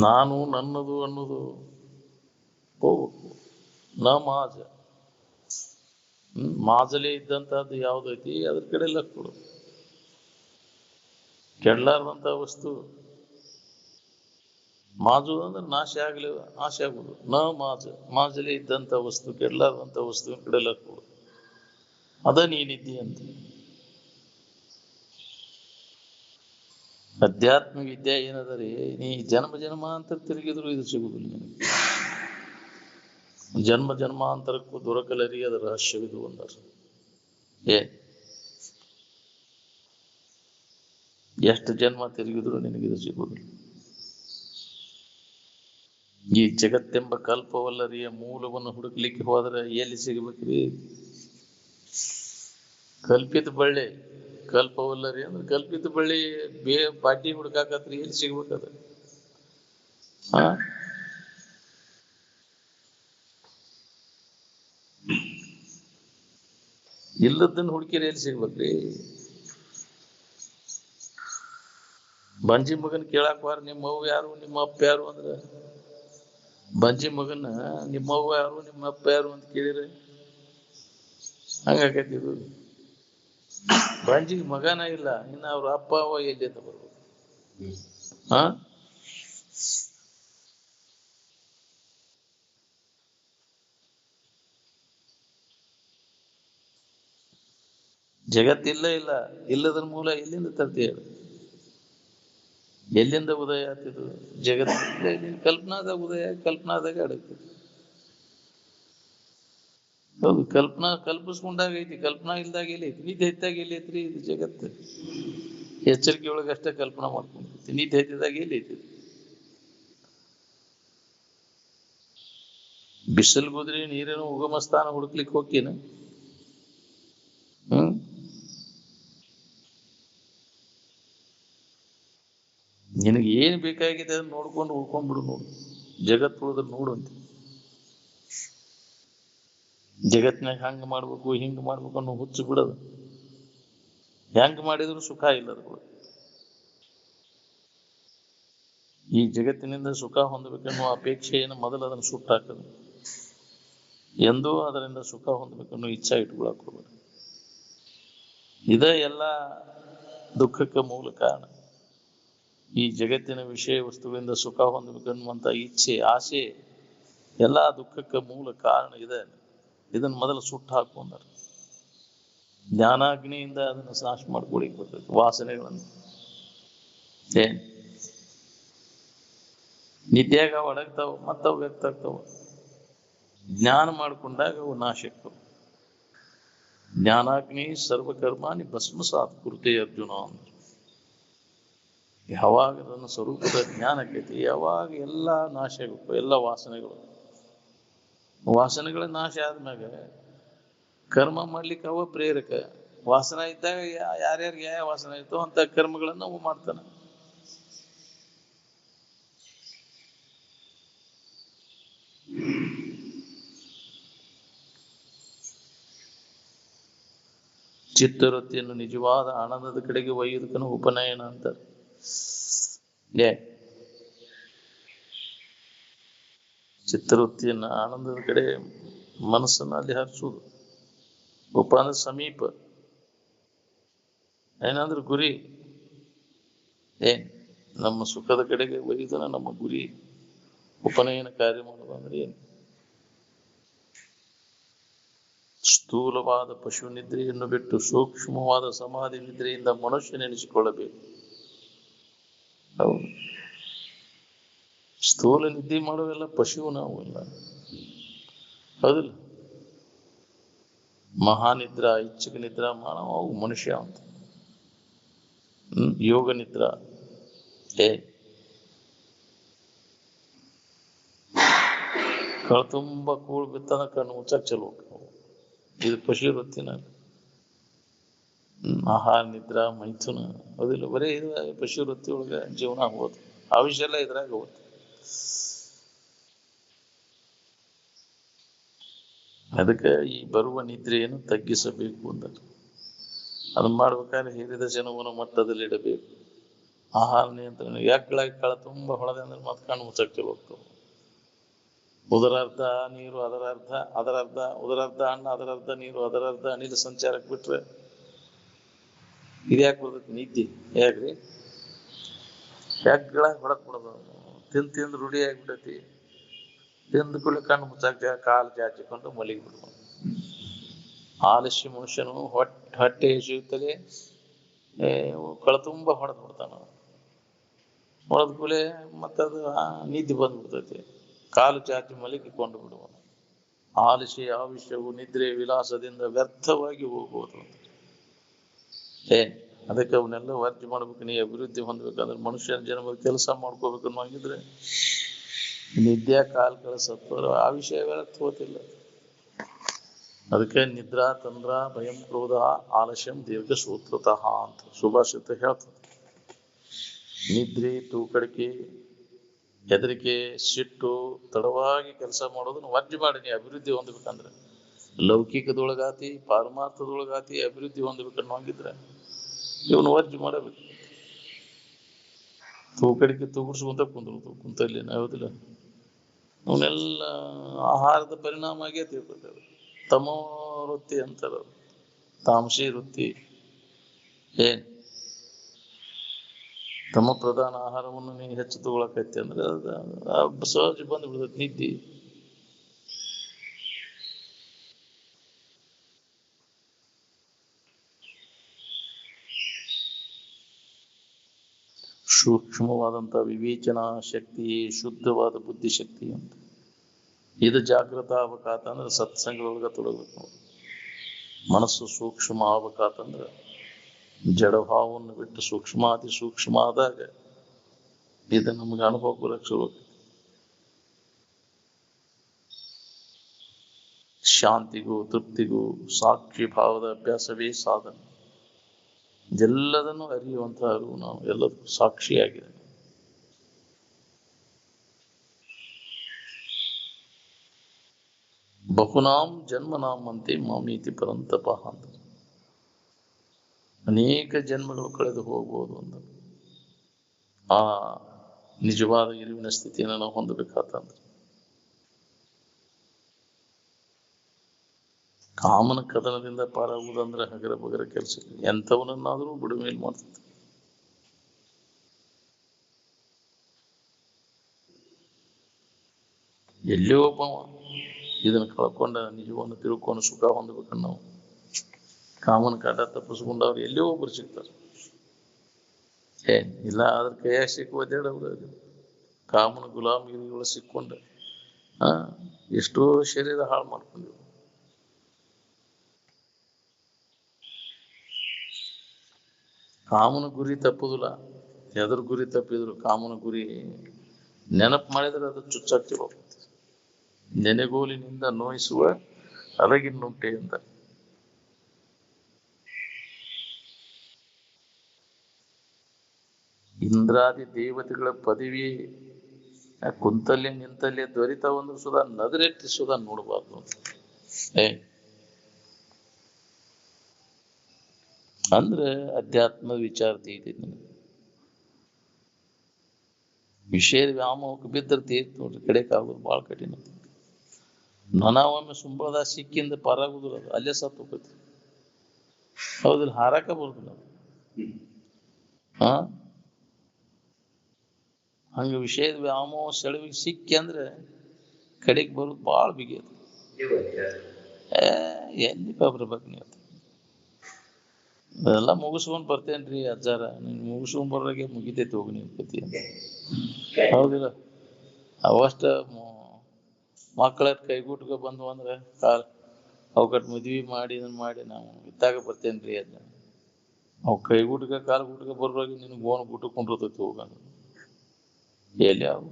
ನಾನು ನನ್ನದು ಅನ್ನೋದು ಹೋಗ್ಬೇಕು. ನ ಮಾಜ ಮಾಜಲೆ ಇದ್ದಂತಹದ್ದು ಯಾವ್ದೈತಿ ಅದ್ರ ಕಡೆ ಲಕ್ ಕೊಡು. ಕೆಡ್ಲಾರ್ದಂತ ವಸ್ತು ಮಾಜು ಅಂದ್ರೆ ನಾಶ ಆಗುದು. ನ ಮಾಜಲೆ ಇದ್ದಂತ ವಸ್ತು, ಕೆಡ್ಲಾರ್ದಂತ ವಸ್ತುವಿನ ಕಡೆ ಲಕ್ ಕೊಡು. ಅದ ನೀನಿದ್ದಿ ಅಂತ. ಅಧ್ಯಾತ್ಮ ವಿದ್ಯೆ ಏನದರಿ, ನೀ ಜನ್ಮ ಜನ್ಮಾಂತರ ತಿರುಗಿದ್ರು ಇದು ಸಿಗುದಿಲ್ಲ ನಿನಗೆ. ಜನ್ಮ ಜನ್ಮಾಂತರಕ್ಕೂ ದೊರಕಲರಿ ಅದರ ರಹಸ್ಯವಿದು ಅಂದಾರ. ಎಷ್ಟು ಜನ್ಮ ತಿರುಗಿದ್ರು ನಿನಗಿದು ಸಿಗುದಿಲ್ಲ. ಈ ಜಗತ್ತೆಂಬ ಕಲ್ಪವಲ್ಲರಿಯ ಮೂಲವನ್ನು ಹುಡುಕ್ಲಿಕ್ಕೆ ಹೋದ್ರೆ ಎಲ್ಲಿ ಸಿಗಬೇಕ್ರಿ? ಕಲ್ಪಿತ ಬಳ್ಳಿ ಕಲ್ಪವಲ್ಲರಿ ಅಂದ್ರೆ ಕಲ್ಪಿತ ಬಳ್ಳಿ ಪಾಟಿ ಹುಡುಕಾಕತ್ರಿ, ಎಲ್ಲಿ ಸಿಗ್ಬೇಕದ? ಇಲ್ಲದನ್ನ ಹುಡುಕಿರಿ ಎಲ್ಲಿ ಸಿಗ್ಬೇಕ್ರಿ? ಬಂಜಿ ಮಗನ್ ಕೇಳಾಕ್ವಾರ ನಿಮ್ಮವ್ವ ಯಾರು ನಿಮ್ಮ ಅಪ್ಪ ಯಾರು ಅಂದ್ರ, ಬಂಜಿ ಮಗನ ನಿಮ್ಮವ್ವ ಯಾರು ನಿಮ್ಮ ಅಪ್ಪ ಯಾರು ಅಂತ ಕೇಳಿರಿ ಹಂಗಾಕೈತಿದು. ಬಂಜಿಗೆ ಮಗನ ಇಲ್ಲ, ಇನ್ನು ಅವ್ರ ಅಪ್ಪ ಅವ್ವ ಎಲ್ಲಿ ಅಂತ ಬರ್ಬೇಕು? ಜಗತ್ತಿಲ್ಲ ಇಲ್ಲ, ಇಲ್ಲದ್ರ ಮೂಲ ಎಲ್ಲಿಂದ ತರ್ತೀಯ? ಎಲ್ಲಿಂದ ಉದಯ ಆಗ್ತಿದ್ದು? ಜಗತ್ತಿಲ್ಲ, ಕಲ್ಪನಾದಾಗ ಉದಯ, ಕಲ್ಪನಾದಾಗ ಅಡಗ್ತದೆ. ಹೌದು, ಕಲ್ಪನಾ ಕಲ್ಪಿಸ್ಕೊಂಡಾಗ ಐತಿ, ಕಲ್ಪನಾ ಇಲ್ದಾಗ ಎಲ್ಲಿ ಐತಿ? ನಿದ್ದೆ ಎತ್ತಾಗ ಎಲ್ಲಿ ಐತ್ರಿ ಇದು ಜಗತ್ತು? ಎಚ್ಚರಿಕೆ ಒಳಗಷ್ಟೇ ಕಲ್ಪನಾ ಮಾಡ್ಕೊಂಡ್ತಿ, ನಿದ್ದೆ ಎತ್ತಿದಾಗ ಎಲ್ಲಿ ಐತಿ? ಬಿಸಿಲು ಹೋದ್ರಿ ನೀರೇನು ಉಗಮ ಸ್ಥಾನ ಹುಡುಕ್ಲಿಕ್ಕೆ ಹೋಗ್ತೀನ? ನಿನಗೆ ಏನ್ ಬೇಕಾಗಿದೆ ಅದನ್ನ ನೋಡ್ಕೊಂಡು ಉಳ್ಕೊಂಡ್ಬಿಡು. ನೋಡು, ಜಗತ್ತು ಉಳಿದ್ರೆ ನೋಡು ಅಂತ. ಜಗತ್ನಾಗ ಹಂಗ ಮಾಡ್ಬೇಕು ಹಿಂಗ ಮಾಡ್ಬೇಕು ಅನ್ನೋ ಹುಚ್ಚು ಬಿಡದು. ಹೆಂಗ್ ಮಾಡಿದ್ರು ಸುಖ ಇಲ್ಲ ಅದು. ಈ ಜಗತ್ತಿನಿಂದ ಸುಖ ಹೊಂದಬೇಕನ್ನೋ ಅಪೇಕ್ಷೆಯನ್ನು ಮೊದಲು ಅದನ್ನು ಸುಟ್ಟಾಕದು. ಎಂದೂ ಅದರಿಂದ ಸುಖ ಹೊಂದಬೇಕನ್ನೋ ಇಚ್ಛಾ ಇಟ್ಕೊಳಕ್ ಹೋಗ್ಬೇಡ. ಇದೇ ಎಲ್ಲ ದುಃಖಕ್ಕೆ ಮೂಲ ಕಾರಣ. ಈ ಜಗತ್ತಿನ ವಿಷಯ ವಸ್ತುಗಳಿಂದ ಸುಖ ಹೊಂದಬೇಕನ್ನುವಂತ ಇಚ್ಛೆ, ಆಸೆ ಎಲ್ಲ ದುಃಖಕ್ಕೆ ಮೂಲ ಕಾರಣ ಇದೆ. ಇದನ್ನ ಮೊದಲು ಸುಟ್ಟು ಹಾಕೊಂಡಾರ. ಜ್ಞಾನಾಗ್ನಿಯಿಂದ ಅದನ್ನು ನಾಶ ಮಾಡ್ಕೊಳಿಕ್ ಬರ್ತೈತಿ ವಾಸನೆಗಳನ್ನು. ನಿದ್ಯಾಗ ಅವು ಅಡಗ್ತಾವ, ಮತ್ತವು ವ್ಯಕ್ತ ಆಗ್ತಾವ. ಜ್ಞಾನ ಮಾಡ್ಕೊಂಡಾಗ ಅವು ನಾಶಕ್ತಾವ. ಜ್ಞಾನಾಗ್ನಿ ಸರ್ವಕರ್ಮಾನಿ ಭಸ್ಮಸಾತ್ ಕುರುತೆ ಅರ್ಜುನ ಅಂದ್ರು. ಯಾವಾಗ ನನ್ನ ಸ್ವರೂಪದ ಜ್ಞಾನಕ್ಕೈತಿ, ಯಾವಾಗ ಎಲ್ಲ ನಾಶ ಆಗಬೇಕು. ಎಲ್ಲ ವಾಸನೆಗಳ ನಾಶ ಆದ್ಮ್ಯಾಗ ಕರ್ಮ ಮಾಡ್ಲಿಕ್ಕೆ ಅವ ಪ್ರೇರಕ. ವಾಸನ ಇದ್ದಾಗ ಯಾರ್ಯಾರಿಗೆ ಯಾವ ವಾಸನ ಇರ್ತೋ ಅಂತ ಕರ್ಮಗಳನ್ನ ಅವ ಮಾಡ್ತಾನ. ಚಿತ್ತವೃತ್ತಿಯನ್ನು ನಿಜವಾದ ಆನಂದದ ಕಡೆಗೆ ಒಯ್ಯುವುದಕ್ಕೂ ಉಪನಯನ ಅಂತಾರೆ. ಚಿತ್ತವೃತ್ತಿಯನ್ನ ಆನಂದದ ಕಡೆ ಮನಸ್ಸನ್ನ ಅಲ್ಲಿ ಹರಿಸುವುದು. ಉಪ ಅಂದ್ರೆ ಸಮೀಪ, ಏನಂದ್ರೆ ಗುರಿ. ನಮ್ಮ ಸುಖದ ಕಡೆಗೆ ಒಯ್ಯುವುದನ ನಮ್ಮ ಗುರಿ. ಉಪನಯನ ಕಾರ್ಯ ಮಾಡೋದು ಅಂದ್ರೆ ಏನು? ಸ್ಥೂಲವಾದ ಪಶು ನಿದ್ರೆಯನ್ನು ಬಿಟ್ಟು ಸೂಕ್ಷ್ಮವಾದ ಸಮಾಧಿ ನಿದ್ರೆಯಿಂದ ಮನುಷ್ಯ ನೆನೆಸಿಕೊಳ್ಳಬೇಕು. ಹೌದು, ಸ್ಥೂಲ ನಿದ್ದೆ ಮಾಡುವೆಲ್ಲ ಪಶು ನಾವು ಎಲ್ಲ, ಹೌದಿಲ್ಲ? ಮಹಾನಿದ್ರಾ, ಐಚ್ಛಿಕ ನಿದ್ರಾ ಮಾನವ, ಅವು ಮನುಷ್ಯ ಅಂತ. ಯೋಗ ನಿದ್ರಾ ಕಳ್ತುಂಬ ಕೂಳ್ ಬಿತ್ತನ ಕಣ್ಣು ಮುಚ್ಚಕ್ ಚಲೋ. ಇದು ಪಶು ವೃತ್ತಿನ. ಆಹಾರ ನಿದ್ರಾ ಮೈಥುನ, ಹೌದಿಲ್ಲ? ಬರೀ ಇದು ಪಶು ವೃತ್ತಿ ಒಳಗ ಜೀವನ ಹೋಗುತ್ತೆ. ಆವಿಷ ಎಲ್ಲ ಇದ್ರಾಗ ಹೋಗುತ್ತೆ. ಅದಕ್ಕೆ ಈ ಬರುವ ನಿದ್ರೆಯನ್ನು ತಗ್ಗಿಸಬೇಕು ಅಂತ. ಅದನ್ನ ಮಾಡ್ಬೇಕಾದ್ರೆ ಹಿರಿದ ಜನವನ್ನ ಮಟ್ಟದಲ್ಲಿ ಇಡಬೇಕು. ಆಹಾರ ನಿಯಂತ್ರಣ. ಎಗ್ಗಳಾಗಿ ಕಳ ತುಂಬ ಹೊಡೆದೆ ಅಂದ್ರೆ ಮತ್ತೆ ಕಣ್ಣು ಮುಚ್ಚಕ್ಕೆ ಹೋಗ್ತವೆ. ಉದರಾರ್ಧ ನೀರು ಅದರಾರ್ಧ, ಉದರಾರ್ಧ ಅನ್ನ ಅದರಾರ್ಧ ನೀರು ಅದರಾರ್ಧ ಅನಿಲ ಸಂಚಾರಕ್ಕೆ ಬಿಟ್ರೆ ಇದ್ಯಾಕೆ ಬರ್ತೈತಿ ನಿದ್ದೆ? ಯಾಕ್ರಿ? ಎಗ್ಗಳಾಗಿ ಹೊಡಕ್ ಬಿಡೋದು. ತಿಂದು ರೂಢಿ ಆಗ್ಬಿಟ್ಟೈತಿ. ತಿಂದ ಕೂಡಲೇ ಕಣ್ಣು ಮುಚ್ಚಾಕ ಕಾಲು ಚಾಚಿಕೊಂಡು ಮಲಗಿ ಬಿಡ್ಬೋದು. ಆಲಸ್ಯ ಮನುಷ್ಯನು ಹೊಟ್ಟೆ ಎಸೆಯುತ್ತದೆ, ಕಳತುಂಬ ಹೊಡೆದು ಬಿಡ್ತಾನ. ಹೊಡೆದ ಕೂಡಲೇ ಮತ್ತದು ನಿದ್ದೆ ಬಂದ್ಬಿಡ್ತೈತಿ. ಕಾಲು ಚಾಚಿ ಮಲಗಿಕೊಂಡು ಬಿಡುವನು. ಆಲಸ್ಯ ಆವಿಷ್ಯವು ನಿದ್ರೆ ವಿಲಾಸದಿಂದ ವ್ಯರ್ಥವಾಗಿ ಹೋಗುವುದು. ಅದಕ್ಕೆ ಅವನ್ನೆಲ್ಲ ವರ್ಜಿ ಮಾಡ್ಬೇಕು. ನೀ ಅಭಿವೃದ್ಧಿ ಹೊಂದ್ಬೇಕಂದ್ರೆ ಮನುಷ್ಯನ ಜನ್ಮ ಕೆಲಸ ಮಾಡ್ಕೋಬೇಕು ಅನ್ನೋಂಗಿದ್ರೆ ನಿದ್ಯಾ ಕಾಲ್ ಕಳಿಸತ್ವರು ಆ ವಿಷಯ ವ್ಯರ್ಥ ಹೋತಿಲ್ಲ. ಅದಕ್ಕೆ ನಿದ್ರಾ ತಂದ್ರ ಭಯಂ ಕ್ರೋಧ ಆಲಸ್ಯಂ ದೀರ್ಘ ಸೂತ್ರತಃ ಅಂತ ಸುಭಾಷಿತ ಹೇಳ್ತದೆ. ನಿದ್ರೆ, ತೂಕಡಿಕೆ, ಹೆದರಿಕೆ, ಸಿಟ್ಟು, ತಡವಾಗಿ ಕೆಲಸ ಮಾಡೋದನ್ನ ವರ್ಜಿ ಮಾಡಿ ನೀ ಅಭಿವೃದ್ಧಿ ಹೊಂದಬೇಕಂದ್ರೆ. ಲೌಕಿಕದೊಳಗಾತಿ, ಪಾರಮಾರ್ಥದೊಳಗಾತಿ ಅಭಿವೃದ್ಧಿ ಹೊಂದಬೇಕನ್ನೋಂಗಿದ್ರೆ ಇವನು ವರ್ಜಿ ಮಾಡಬೇಕು. ತೂಕಡಿಕೆ ತೂಗಿಸ್ಕೊಂತ ಕುಂತಲ್ಲಿ ಯಾವುದಿಲ್ಲ. ಅವನ್ನೆಲ್ಲ ಆಹಾರದ ಪರಿಣಾಮ ಆಗೇ ತಿಳ್ಕೊತೇವೆ. ತಮೋ ವೃತ್ತಿ ಅಂತಾರ, ತಾಮಸಿ ವೃತ್ತಿ. ತಮ ಪ್ರಧಾನ ಆಹಾರವನ್ನು ನೀ ಹೆಚ್ಚು ತಗೊಳಕೈತಿ ಅಂದ್ರೆ ಅದು ಸಹಜ ಬಂದು ಬಿಡ್ತೈತಿ ನಿದ್ದಿ. ಸೂಕ್ಷ್ಮವಾದಂತಹ ವಿವೇಚನಾ ಶಕ್ತಿ, ಶುದ್ಧವಾದ ಬುದ್ಧಿಶಕ್ತಿ ಅಂತ. ಇದು ಜಾಗೃತ ಆಗ್ಬೇಕಾತಂದ್ರೆ ಸತ್ಸಂಗದೊಳಗ ತೊಡಗಬೇಕು. ಮನಸ್ಸು ಸೂಕ್ಷ್ಮ ಆಗ್ಬೇಕಾತಂದ್ರೆ ಜಡಭಾವವನ್ನು ಬಿಟ್ಟು ಸೂಕ್ಷ್ಮಾತಿ ಸೂಕ್ಷ್ಮ ಆದಾಗ ಇದು ನಮ್ಗೆ ಅನುಭವ ಬರಕ್ ಶುರು. ಶಾಂತಿಗೂ ತೃಪ್ತಿಗೂ ಸಾಕ್ಷಿ ಭಾವದ ಅಭ್ಯಾಸವೇ ಸಾಧನ. ಎಲ್ಲದನ್ನು ಅರಿಯುವಂತಹ ಅರಿವು ನಾವು ಎಲ್ಲದಕ್ಕೂ ಸಾಕ್ಷಿಯಾಗಿದೆ. ಬಹುನಾಂ ಜನ್ಮನಾಮಂತೆ ಮಾಮೀತಿ ಪರಂತಪ ಅಂತ. ಅನೇಕ ಜನ್ಮಗಳು ಕಳೆದು ಹೋಗ್ಬೋದು ಅಂತ. ಆ ನಿಜವಾದ ಇರುವಿನ ಸ್ಥಿತಿಯನ್ನು ನಾವು ಹೊಂದಬೇಕಾತಂದ್ರೆ ಕಾಮನ ಕದನದಿಂದ ಪಾರಾಗುವುದಂದ್ರೆ ಹಗರ ಬಗರ ಕೆಲಸ. ಎಂಥವನನ್ನಾದ್ರೂ ಬಿಡುಮೇಲೆ ಮಾಡ್ತದೆ. ಎಲ್ಲೋ ಒಬ್ಬ ಇದನ್ನು ಕಳ್ಕೊಂಡ ನಿಜವನ್ನು ತಿಳ್ಕೊಂಡು ಸುಖ ಹೊಂದಬೇಕನ್ನ ನಾವು. ಕಾಮನ ಕಾಟ ತಪ್ಪಿಸ್ಕೊಂಡವ್ರು ಎಲ್ಲೋ ಒಬ್ರು ಸಿಗ್ತಾರೆ. ಇಲ್ಲ ಅದ್ರ ಕೈಯಾಗ ಸಿಕ್ಕುವುದೇಳವ್ರು. ಕಾಮನ ಗುಲಾಮಗಿರಿಗಳು ಸಿಕ್ಕೊಂಡ ಎಷ್ಟೋ ಶರೀರ ಹಾಳು ಮಾಡ್ಕೊಂಡಿವು. ಕಾಮನ ಗುರಿ ತಪ್ಪುದಿಲ್ಲ. ಎದ್ರ ಗುರಿ ತಪ್ಪಿದ್ರು ಕಾಮನ ಗುರಿ ನೆನಪು ಮಾಡಿದ್ರೆ ಅದು ಚುಚ್ಚಾಕ್ತಿ ಹೋಗ್ತದೆ. ನೆನೆಗೋಲಿನಿಂದ ನೋಯಿಸುವ ಅರಗಿನುಂಟೆ ಅಂತ. ಇಂದ್ರಾದಿ ದೇವತೆಗಳ ಪದವಿ ಕುಂತಲ್ಲೇ ನಿಂತಲ್ಲೇ ದೊರಿತಾವಂದ್ರೂ ಸುಧಾ ನದರೆಟ್ಟಿ ಸುಧಾ ನೋಡಬಾರ್ದು. ಅಂದ್ರೆ ಅಧ್ಯಾತ್ಮ ವಿಚಾರ ತೆಗಿತೈತಿ. ವಿಷಯದ ವ್ಯಾಮೋಹಕ್ಕೆ ಬಿದ್ದರೆ ತೀರ್ತು ನೋಡ್ರಿ, ಕಡೆಕಾಗೋದು ಭಾಳ ಕಠಿಣ. ಒಮ್ಮೆ ಸುಂಬಳದ ಸಿಕ್ಕಿಂದ ಪಾರಾಗುದಿಲ್ಲ, ಅದು ಅಲ್ಲೇ ಸತ್ತು ಹೋಗ್ತೈತಿ. ಹೌದಿಲ್ಲ? ಹಾರಾಕ ಬರುದಿಲ್ಲ. ಹಂಗ ವಿಷಯದ ವ್ಯಾಮೋಹ ಸೆಳವಿಗೆ ಸಿಕ್ಕಿ ಅಂದ್ರೆ ಕಡೆಗೆ ಬರೋದು ಭಾಳ ಬಿಗಿ ಅದು. ಎಲ್ಲಿ ಬರ್ಬೇಕು ನೀವು? ಅದೆಲ್ಲ ಮುಗಿಸ್ಕೊಂಡ್ ಬರ್ತೇನ್ರಿ ಅಜ್ಜಾರ, ನೀನ್ ಮುಗಿಸ್ಕೊಂಡ್ ಬರೋಗೆ ಮುಗಿತೈತಿ ಹೋಗಿ ನೀವು ಕತಿ. ಹೌದಿಲ್ಲ? ಅವಷ್ಟ ಮಕ್ಕಳ ಕೈಗೂಟ್ಗ ಬಂದ್ವು ಅಂದ್ರೆ ಅವಕಟ್ ಮದ್ವಿ ಮಾಡಿ ಇದನ್ನ ಮಾಡಿ ನಾವು ಇದ್ದಾಗ ಬರ್ತೇನ್ರಿ ಅಜ್ಜ. ಅವ್ ಕೈಗೂಟ್ಗ ಕಾಲ್ಗೂಟ್ಗ ಬರೋಗಿ ನಿನಗೆ ಗೋಣ ಗುಟ್ಟು ಕೊಂಡಿರ್ತೈತಿ ಹೋಗ. ಎಲ್ಲಿ ಅವು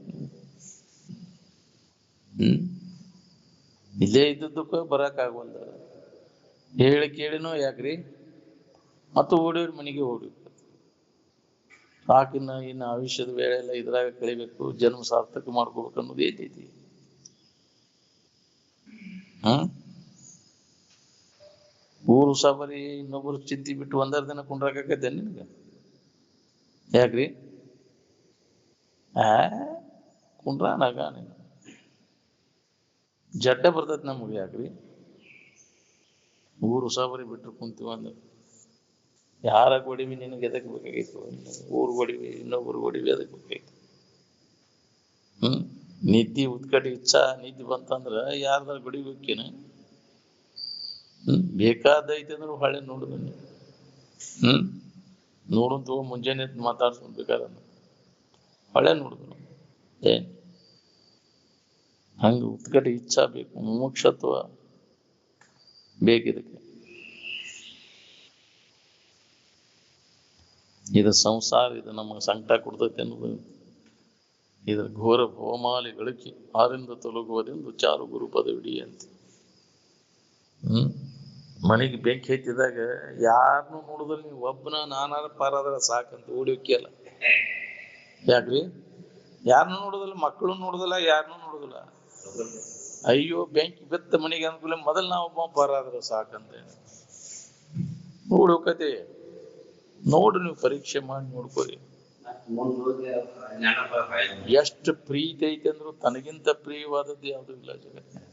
ಇಲ್ಲೇ ಇದ್ದದ್ದಕ್ಕ ಬರಕ್ ಆಗವಲ್ದ. ಹೇಳಿ ಕೇಳಿನೋ ಯಾಕ್ರಿ ಮತ್ತು ಓಡಿವ್ರಿ ಮನೆಗೆ ಓಡಿ. ಇನ್ನು ಆಯುಷ್ಯದ ವೇಳೆ ಎಲ್ಲ ಇದ್ರಾಗ ಕಳಿಬೇಕು, ಜನ್ಮ ಸಾರ್ಥಕ ಮಾಡ್ಕೋಬೇಕು ಅನ್ನೋದು ಏನೈತಿ. ಊರು ಸಬರಿ ಇನ್ನೊಬ್ರು ಚಿಂತಿ ಬಿಟ್ಟು ಒಂದರ ದಿನ ಕುಂಡ್ರಾಕೈತೆ ನಿನಗ? ಯಾಕ್ರಿ? ಆ ಕುಂಡ್ರಾನಾಗ ನೀನು ಜಡ್ಡ ಬರ್ತೈತಿ ನಮಗೆ. ಯಾಕ್ರಿ ಊರು ಉಸಾಬರಿ ಬಿಟ್ರು ಕುಂತೀವ ಅಂದ್ರೆ ಯಾರ ಹೊಡಿವಿ ನಿನಗೆ ಎದಕ್ ಬೇಕಾಗಿತ್ತು? ಊರ್ ಹೊಡಿವಿ, ಇನ್ನೊಬ್ರು ಹೊಡಿವಿ, ಅದಕ್ಕೆ ಬೇಕಾಗಿತ್ತು. ನಿದ್ದಿ ಉತ್ಕಟ ಇಚ್ಛಾ ನಿದ್ದಿ ಬಂತಂದ್ರ ಯಾರ್ದಾರ ಹೊಡಿಬೇಕೇನು? ಬೇಕಾದೈತಿ ಅಂದ್ರೆ ಹೊಳೆ ನೋಡುದ ನೋಡಂತ ಮುಂಜಾನೆ ಮಾತಾಡ್ಸ್ಕೊಂಡ್ ಬೇಕಾದ ಹೊಳೆ ನೋಡುದು. ಏನ್ ಹಂಗ ಉತ್ಕಟ ಇಚ್ಛಾ ಬೇಕು, ಮುಮುಕ್ಷತ್ವ ಬೇಕಿದಕ್ಕೆ. ಇದು ಸಂಸಾರ, ಇದು ನಮಗೆ ಸಂಕಟ ಕೊಡ್ತೈತೆ ಅನ್ನೋದು ಇದರ ಘೋರ ಭವಮಾಲಿ ಗಳಿಕೆ ಆರಿಂದ ತೊಲಗುವುದೆಂದು ಚಾರು ಗುರು ಪದವಿಡಿ ಅಂತ. ಮನೆಗೆ ಬೆಂಕಿ ಹೆಚ್ಚಿದಾಗ ಯಾರನ್ನೂ ನೋಡುದಿಲ್ಲ, ನೀವು ಒಬ್ಬನ ನಾನಾರ ಪಾರಾದ್ರ ಸಾಕಂತ ಓಡಿಯೋಕ್ಕಿಲ್ಲ. ಯಾಕ್ರಿ ಯಾರನ್ನೂ ನೋಡುದಿಲ್ಲ, ಮಕ್ಕಳು ನೋಡುದಿಲ್ಲ, ಯಾರನ್ನೂ ನೋಡುದಿಲ್ಲ. ಅಯ್ಯೋ ಬೆಂಕಿ ಬೆತ್ತ ಮನೆಗೆ ಅನುಕೂಲ ಮೊದಲು ನಾವೊಬ್ಬ ಪಾರಾದ್ರ ಸಾಕಂತ ಓಡೋಕತೆ. ನೋಡ್ರಿ, ನೀವು ಪರೀಕ್ಷೆ ಮಾಡಿ ನೋಡ್ಕೋರಿ. ಎಷ್ಟು ಪ್ರೀತಿ ಐತೆ ಅಂದ್ರು ತನಗಿಂತ ಪ್ರಿಯವಾದದ್ದು ಯಾವುದು ಇಲ್ಲ ಜಗತ್ತಿನ.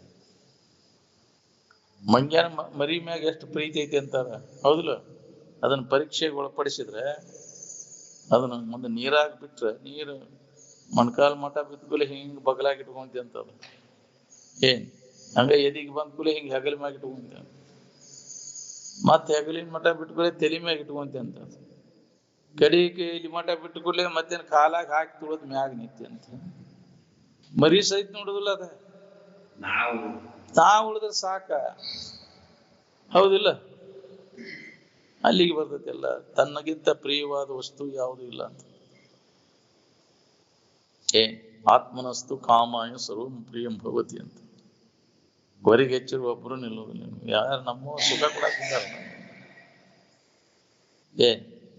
ಮಂಗ್ಯಾನ ಮರಿ ಮ್ಯಾಗ ಎಷ್ಟು ಪ್ರೀತಿ ಐತೆ ಅಂತಾರ, ಹೌದಿಲ್ಲ? ಅದನ್ನ ಪರೀಕ್ಷೆಗೆ ಒಳಪಡಿಸಿದ್ರೆ ಅದನ್ನ ಮುಂದೆ ನೀರಾಗಿ ಬಿಟ್ರೆ ನೀರು ಮೊಣಕಾಲ್ ಮಠ ಬಿದ್ದುಕೂಲೆ ಹಿಂಗ್ ಬಗಲಾಗಿ ಇಟ್ಕೊಂತಿ ಅಂತದ. ಏನ್ ಹಂಗ ಎದಿಗೆ ಬಂದ ಕೂಲೆ ಹಿಂಗ್ ಹೆಗಲ ಮ್ಯಾಗ ಇಟ್ಕೊಂತಿ ಅಂತ, ಮತ್ತೆ ಹೆಗಲಿನ ಮಠ ಬಿಟ್ಕೂಲೆ ತಲೆ ಮ್ಯಾಗ ಇಟ್ಕೊಂತಿ ಅಂತ. ಕಡಿಗೆ ಇಲ್ಲಿ ಮಠ ಬಿಟ್ಟು ಕೂಡಲೇ ಮತ್ತೇನು ಕಾಲಾಗ ಹಾಕಿ ತುಳದ್ ಮ್ಯಾಗ ನಿಂತಿ ಅಂತ. ಮರಿ ಸಹಿತ ನೋಡುದಿಲ್ಲ ಅದ. ನಾವು ಉಳಿದ್ರೆ ಸಾಕ, ಹೌದಿಲ್ಲ? ಅಲ್ಲಿಗೆ ಬರ್ತೈತೆಲ್ಲ. ತನ್ನಗಿಂತ ಪ್ರಿಯವಾದ ವಸ್ತು ಯಾವುದೂ ಇಲ್ಲ ಅಂತ. ಆತ್ಮನಸ್ತು ಕಾಮಾಯ ಸರ್ವಂ ಪ್ರಿಯಂ ಭವತಿ ಅಂತ. ಹೊರಗೆ ಹೆಚ್ಚಿರುವ ಒಬ್ರು ನಿಲ್ಲೋದಿಲ್ಲ. ಯಾರು ನಮ್ಮ ಸುಖ ಕೊಡಾಕಿದ್ದಾರೆ.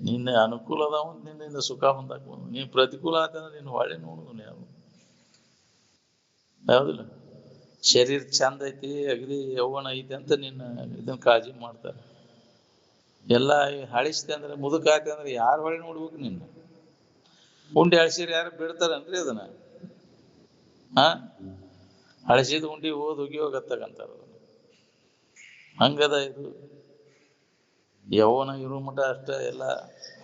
ನಿನ್ನ ಅನುಕೂಲ ಅದಾವ ನಿನ್ನಿಂದ ಸುಖ ಹೊಂದಾಕ, ನೀನ್ ಪ್ರತಿಕೂಲ ಆತಂದ್ರೆ ನೀನು ಹೊಳೆ ನೋಡುದು ಯಾವ ಯಾವ್ದಿಲ್ಲ. ಶರೀರ ಚಂದ ಐತಿ, ಅಗದಿ ಯೌವನ ಐತಿ ಅಂತ ನಿನ್ನ ಇದನ್ನ ಕಾಳಜಿ ಮಾಡ್ತಾರೆ. ಎಲ್ಲ ಹಳಿಸ್ತೆ ಅಂದ್ರೆ ಮುದುಕ ಆಯ್ತು ಅಂದ್ರೆ ಯಾರು ಹೊಳೆ ನೋಡ್ಬೇಕು? ನಿನ್ನ ಉಂಡಿ ಹಳಸಿರಿ ಯಾರು ಬಿಡ್ತಾರನ್ರಿ ಅದನ್ನ? ಹಳಸಿದ ಉಂಡಿ ಹೋಗಿಯೋಗತ್ತಗಂತಾರ. ಹಂಗದ ಇದು. ಯೌವನ ಇರೋ ಮಠ ಅಷ್ಟೇ ಎಲ್ಲ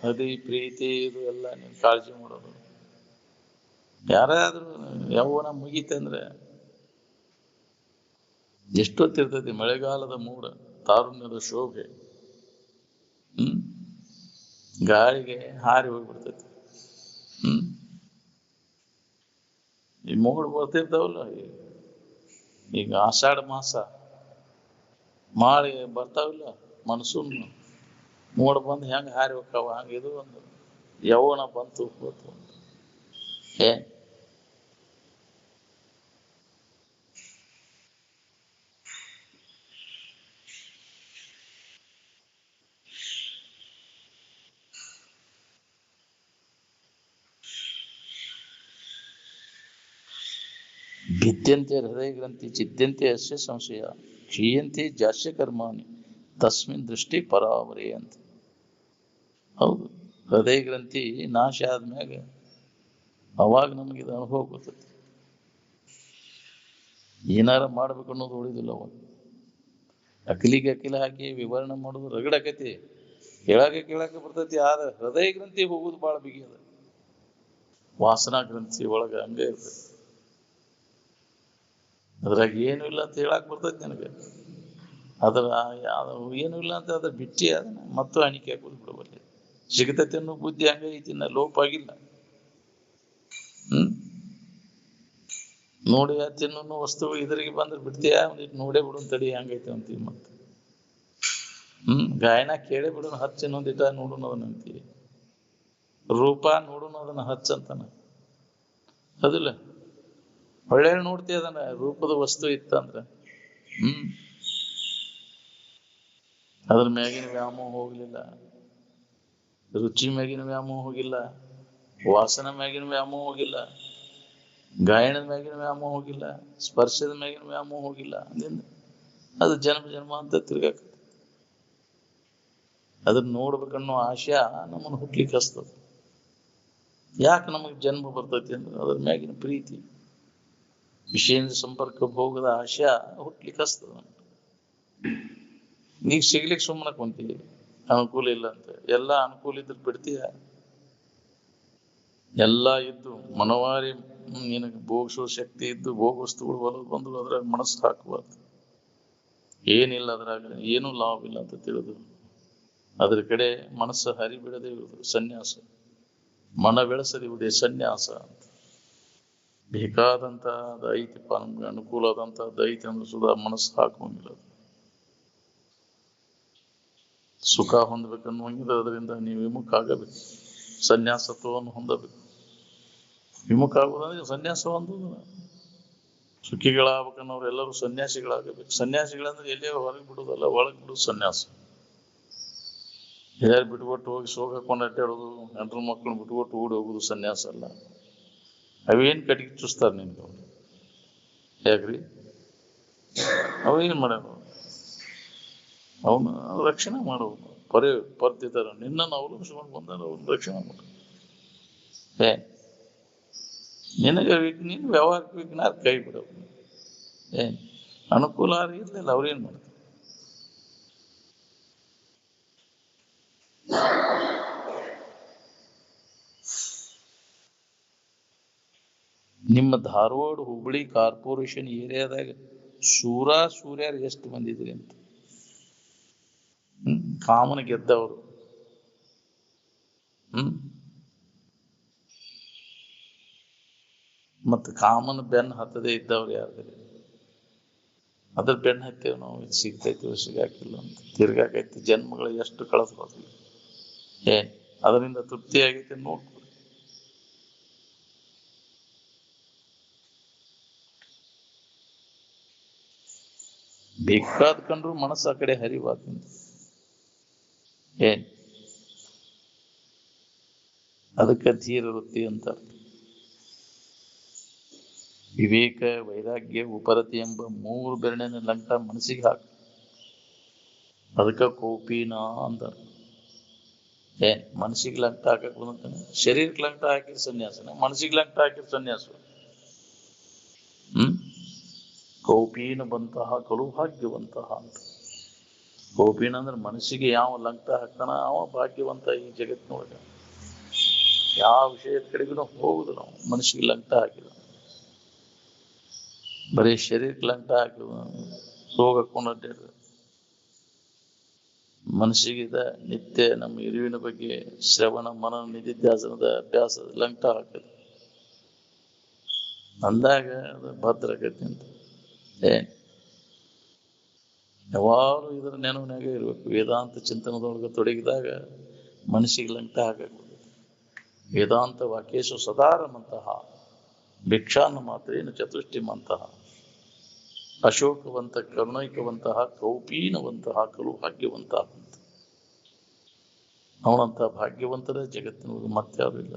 ಹದಿ ಪ್ರೀತಿ ಇದು ಎಲ್ಲ ನೀನ್ ಕಾಳಜಿ ಮಾಡೋದು. ಯಾರಾದ್ರೂ ಯೌವನ ಮುಗೀತಂದ್ರೆ ಎಷ್ಟೊತ್ತಿರ್ತೈತಿ ಮಳೆಗಾಲದ ಮೂಡ, ತಾರುಣ್ಯದ ಶೋಭೆ ಗಾಳಿಗೆ ಹಾರಿ ಹೋಗ್ಬಿಡ್ತೈತಿ. ಈ ಮೂಡ್ ಬರ್ತಿರ್ತಾವಲ್ಲ, ಈಗ ಆಷಾಢ ಮಾಸ ಮಾಳಿ ಬರ್ತಾವಿಲ್ಲ, ಮನ್ಸೂನ್ ಮೋಡ ಬಂದು ಹೆಂಗ ಹಾರಿ ಹೋಗ್ತಾವ, ಹಂಗ ಇದು ಒಂದು ಯೌವನ ಬಂತು ಹೋತು. ಭಿದ್ಯಂತೆ ಹೃದಯ ಗ್ರಂಥಿ ಚಿದ್ಯಂತೆ ಅಸ್ಯ ಸಂಶಯ ಕ್ಷೀಯಂತೆ ಜಾಸ್ಯ ಕರ್ಮಾಣಿ ತಸ್ಮಿನ್ ದೃಷ್ಟಿ ಪರಾವರೇ ಅಂತ. ಹೌದು, ಹೃದಯ ಗ್ರಂಥಿ ನಾಶ ಆದ್ಮ್ಯಾಗ ಅವಾಗ ನಮಗಿದು ಅನುಭವ ಗೊತ್ತೈತಿ. ಏನಾರ ಮಾಡ್ಬೇಕು ಅನ್ನೋದು ಉಳಿದಿಲ್ಲ. ಅವಾಗ ಅಖಿಲಿಗೆ ಅಖಿಲ ಹಾಕಿ ವಿವರಣೆ ಮಾಡೋದು ರಗಡಕತಿ, ಕೇಳಾಕ ಬರ್ತೈತಿ. ಆದ್ರೆ ಹೃದಯ ಗ್ರಂಥಿ ಹೋಗುದು ಬಹಳ ಬಿಗಿ ಅದ. ವಾಸನಾ ಗ್ರಂಥಿ ಒಳಗ ಹಂಗೆ ಇರ್ತೈತಿ. ಅದ್ರಾಗ ಏನು ಇಲ್ಲ ಅಂತ ಹೇಳಕ್ ಬರ್ತೈತಿ ನನಗೆ. ಅದ್ರ ಏನು ಇಲ್ಲ ಅಂತ ಅದ್ರ ಬಿಚ್ಚಿ ಅದನ್ನ ಮತ್ತು ಅಣಿಕೆ ಹಾಕೋದು ಬಿಡಬಲ್ಲಿ. ಸಿಗತೈತಿ ಅನ್ನೋ ಬುದ್ಧಿ ಹಂಗ ಐತಿ, ಲೋಪ ಆಗಿಲ್ಲ. ನೋಡಿ ತಿನ್ನೋ ವಸ್ತು ಇದ್ರಿಗೆ ಬಂದ್ರೆ ಬಿಡ್ತೀಯ, ಒಂದಿಟ್ಟು ನೋಡೇ ಬಿಡು ತಡಿ ಹಂಗೈತೆ ಅಂತೀವಿ. ಮತ್ತೆ ಗಾಯನ ಕೇಳೇ ಬಿಡೋಣ ಹಚ್ಚ, ಇನ್ನೊಂದಿಟ ನೋಡೋಣ ಅದನ್ನ ಅಂತೀವಿ. ರೂಪ ನೋಡೋಣ ಅದನ್ನ ಹಚ್ಚಂತಾನ, ಅದಿಲ್ಲ? ಒಳ್ಳೆ ನೋಡ್ತೀಯ ಅದನ್ನ, ರೂಪದ ವಸ್ತು ಇತ್ತಂದ್ರ ಅದ್ರ ಮ್ಯಾಗಿನ ವ್ಯಾಮೋಹ ಹೋಗ್ಲಿಲ್ಲ, ರುಚಿ ಮ್ಯಾಗಿನ ವ್ಯಾಮೋಹ ಹೋಗಿಲ್ಲ, ವಾಸನ ಮ್ಯಾಗಿನ ವ್ಯಾಮೋಹ ಹೋಗಿಲ್ಲ, ಗಾಯನದ ಮ್ಯಾಗಿನ ವ್ಯಾಮೋಹ ಹೋಗಿಲ್ಲ, ಸ್ಪರ್ಶದ ಮ್ಯಾಗಿನ ವ್ಯಾಮೋಹ ಹೋಗಿಲ್ಲ. ಅಂದಿಂದ ಅದು ಜನ್ಮ ಅಂತ ತಿರ್ಗಾಕ ಅದನ್ನ ನೋಡ್ಬೇಕನ್ನೋ ಆಶಯ ನಮ್ಮನ್ನು ಹುಟ್ಲಿಕ್ಕೆ ಹಸ್ತದ. ಯಾಕೆ ನಮಗೆ ಜನ್ಮ ಬರ್ತೈತಿ ಅಂದ್ರೆ ಅದ್ರ ಮ್ಯಾಗಿನ ಪ್ರೀತಿ, ವಿಷಯದ ಸಂಪರ್ಕ, ಭೋಗದ ಆಶಯ ಹುಟ್ಲಿಕ್ಕೆ ಹಸ್ತದ. ನೀಗ ಸಿಗ್ಲಿಕ್ಕೆ ಸುಮ್ಮನೆ ಕುಂತೀವಿ, ಅನುಕೂಲ ಇಲ್ಲ ಅಂತ. ಎಲ್ಲ ಅನುಕೂಲ ಇದ್ರೆ ಬಿಡ್ತೀಯ? ಎಲ್ಲ ಇದ್ದು ಮನವಾರಿ ನಿನಗೆ ಭೋಗಿಸೋ ಶಕ್ತಿ ಇದ್ದು ಭೋಗ ವಸ್ತುಗಳು ಬರೋದು ಬಂದು ಅದ್ರಾಗ ಮನಸ್ಸು ಹಾಕಬಾರ್ದು. ಏನಿಲ್ಲ ಅದ್ರಾಗ, ಏನೂ ಲಾಭ ಇಲ್ಲ ಅಂತ ತಿಳಿದು ಅದ್ರ ಕಡೆ ಮನಸ್ಸು ಹರಿಬಿಡದೆ ಇರುವುದು ಸನ್ಯಾಸ. ಮನ ಬೆಳೆಸದಿರುವುದೇ ಸನ್ಯಾಸ ಅಂತ. ಬೇಕಾದಂತ ಐತಿಪ್ಪ, ನಮ್ಗೆ ಅನುಕೂಲ ಆದಂತದ್ದು ಐತಿ ಅಂದ್ರೆ ಸುಧಾ ಮನಸ್ಸು ಹಾಕುವಂಗಿಲ್ಲ. ಸುಖ ಹೊಂದಬೇಕನ್ನುವಂಗಿದ್ರೆ ಅದರಿಂದ ನೀವು ವಿಮುಖ ಆಗಬೇಕು, ಸನ್ಯಾಸತ್ವವನ್ನು ಹೊಂದಬೇಕು. ವಿಮುಖ ಆಗುವುದಂದ್ರೆ ಸನ್ಯಾಸ ಹೊಂದುವುದಿಲ್ಲ. ಸುಖಿಗಳಾಗಬೇಕನ್ನೋರು ಎಲ್ಲರೂ ಸನ್ಯಾಸಿಗಳಾಗಬೇಕು. ಸನ್ಯಾಸಿಗಳಂದ್ರೆ ಎಲ್ಲೇ ಹೊರಗೆ ಬಿಡುವುದಲ್ಲ, ಒಳಗೆ ಬಿಡುವುದು ಸನ್ಯಾಸ. ಯಾರು ಬಿಟ್ಕೊಟ್ಟು ಹೋಗಿ ಸೋಗ ಹಾಕೊಂಡು ಅಡ್ಡಾಡೋದು, ಹೆಂಡ್ರು ಮಕ್ಕಳು ಬಿಟ್ಕೊಟ್ಟು ಓಡಿ ಹೋಗುದು ಸನ್ಯಾಸ ಅಲ್ಲ. ಅವೇನ್ ಕಟ್ಟಿಗೆ ಚುಸ್ತಾರೆ ನಿಮ್ಗೆ? ಯಾಕ್ರಿ? ಅವೇನ್ ಮಾಡ್ಯಾರ? ಅವನು ರಕ್ಷಣೆ ಮಾಡೋದು, ಪರ್ತಿದಾರ ನಿನ್ನನ್ನು ಅವಲಂಬಿಸ್ಕೊಂಡು ಬಂದಾರ, ಅವ್ನ ರಕ್ಷಣೆ ಮಾಡ. ನಿನಗೆ ನಿನ್ ವ್ಯವಹಾರಕ್ಕೆ ವಿಘ್ನಾರ ಕೈ ಬಿಡೋದು. ಅನುಕೂಲ ಇರ್ಲಿಲ್ಲ, ಅವ್ರೇನ್ ಮಾಡ್ತಾರೆ? ನಿಮ್ಮ ಧಾರವಾಡ ಹುಬ್ಬಳ್ಳಿ ಕಾರ್ಪೊರೇಷನ್ ಏರಿಯಾದಾಗ ಸೂರ್ಯರು ಎಷ್ಟು ಬಂದಿದ್ರಿ ಅಂತ. ಕಾಮನ್ ಗೆದ್ದವರು. ಮತ್ತ ಕಾಮನ್ ಬೆನ್ ಹತ್ತದೇ ಇದ್ದವ್ರು ಯಾರ್ದ್ರಿ? ಅದ್ರ ಬೆನ್ ಹತ್ತೇವ್ ನಾವು, ಇದು ಸಿಗ್ತೈತಿ ಸಿಗಾಕಿಲ್ಲ ಅಂತ ತಿರ್ಗಾಕೈತಿ. ಜನ್ಮಗಳು ಎಷ್ಟು ಕಳೆದ್ಬೋದು, ಅದರಿಂದ ತೃಪ್ತಿ ಆಗೈತೆ ನೋಡ್ಕೊ. ಬೇಕಾದ್ ಕಂಡ್ರು ಮನಸ್ಸು ಆ ಕಡೆ ಹರಿಬಾರ್ದು. ಅದಕ್ಕೆ ಧೀರ ವೃತ್ತಿ ಅಂತ. ವಿವೇಕ, ವೈರಾಗ್ಯ, ಉಪರತಿ ಎಂಬ 3 ಬೆರಳಿನ ಲಂಟ ಮನಸ್ಸಿಗೆ ಹಾಕ. ಅದಕ್ಕ ಕೋಪಿನ ಅಂತಾರ. ಮನಸ್ಸಿಗೆ ಲಂಟ ಹಾಕಕ್ ಬಂದಂತಾನೆ. ಶರೀರಕ್ಕೆ ಲಂಟ ಹಾಕಿದ ಸನ್ಯಾಸನ, ಮನಸ್ಸಿಗೆ ಲಂಟ ಹಾಕಿದ ಸನ್ಯಾಸ. ಕೌಪೀನ ಬಂತಹ ಕಲು ಭಾಗ್ಯವಂತಹ ಅಂತ. ಕೌಪೀನ ಅಂದ್ರೆ ಮನಸ್ಸಿಗೆ ಯಾವ ಲಂಟ ಹಾಕ್ತಾನ ಅವ ಭಾಗ್ಯವಂತ ಈ ಜಗತ್ತಿನೊಳಗ. ಯಾವ ವಿಷಯದ ಕಡೆಗೂ ಹೋಗುದು ನಾವು ಮನಸ್ಸಿಗೆ ಲಂಟ ಹಾಕಿದ. ಬರೀ ಶರೀರಕ್ಕೆ ಲಂಟ ಹಾಕಿದ ರೋಗ ಹಾಕೊಂಡು ಅಡ್ಡಾಡಿದ. ಮನಸ್ಸಿಗಿದ ನಿತ್ಯ ನಮ್ಮ ಇರುವಿನ ಬಗ್ಗೆ ಶ್ರವಣ ಮನನ ನಿಧಿಧ್ಯಾಸನದ ಅಭ್ಯಾಸ ಲಂಟ ಹಾಕಿದ ಅಂದಾಗ ಅದು ಭದ್ರಗತಿ ಅಂತ. ಯಾವಾಗಲೂ ಇದರ ನೆನವಿನಾಗ ಇರ್ಬೇಕು. ವೇದಾಂತ ಚಿಂತನದೊಳಗೆ ತೊಡಗಿದಾಗ ಮನಸ್ಸಿಗೆ ಲಂಟ ಹಾಕಬೇಕು. ವೇದಾಂತ ವಾಕ್ಯೇಶು ಸದಾರಮಂತಹ ಭಿಕ್ಷಾನ್ನ ಮಾತ್ರೇನು ಚತುಷ್ಟಿಮಂತಹ ಅಶೋಕವಂತ ಕರುಣೈಕವಂತಹ ಕೌಪೀನವಂತಹ ಕಲು ಭಾಗ್ಯವಂತಹ ಅಂತ. ಅವನಂತ ಭಾಗ್ಯವಂತರ ಜಗತ್ತಿನ ಮತ್ತಾರು ಇಲ್ಲ.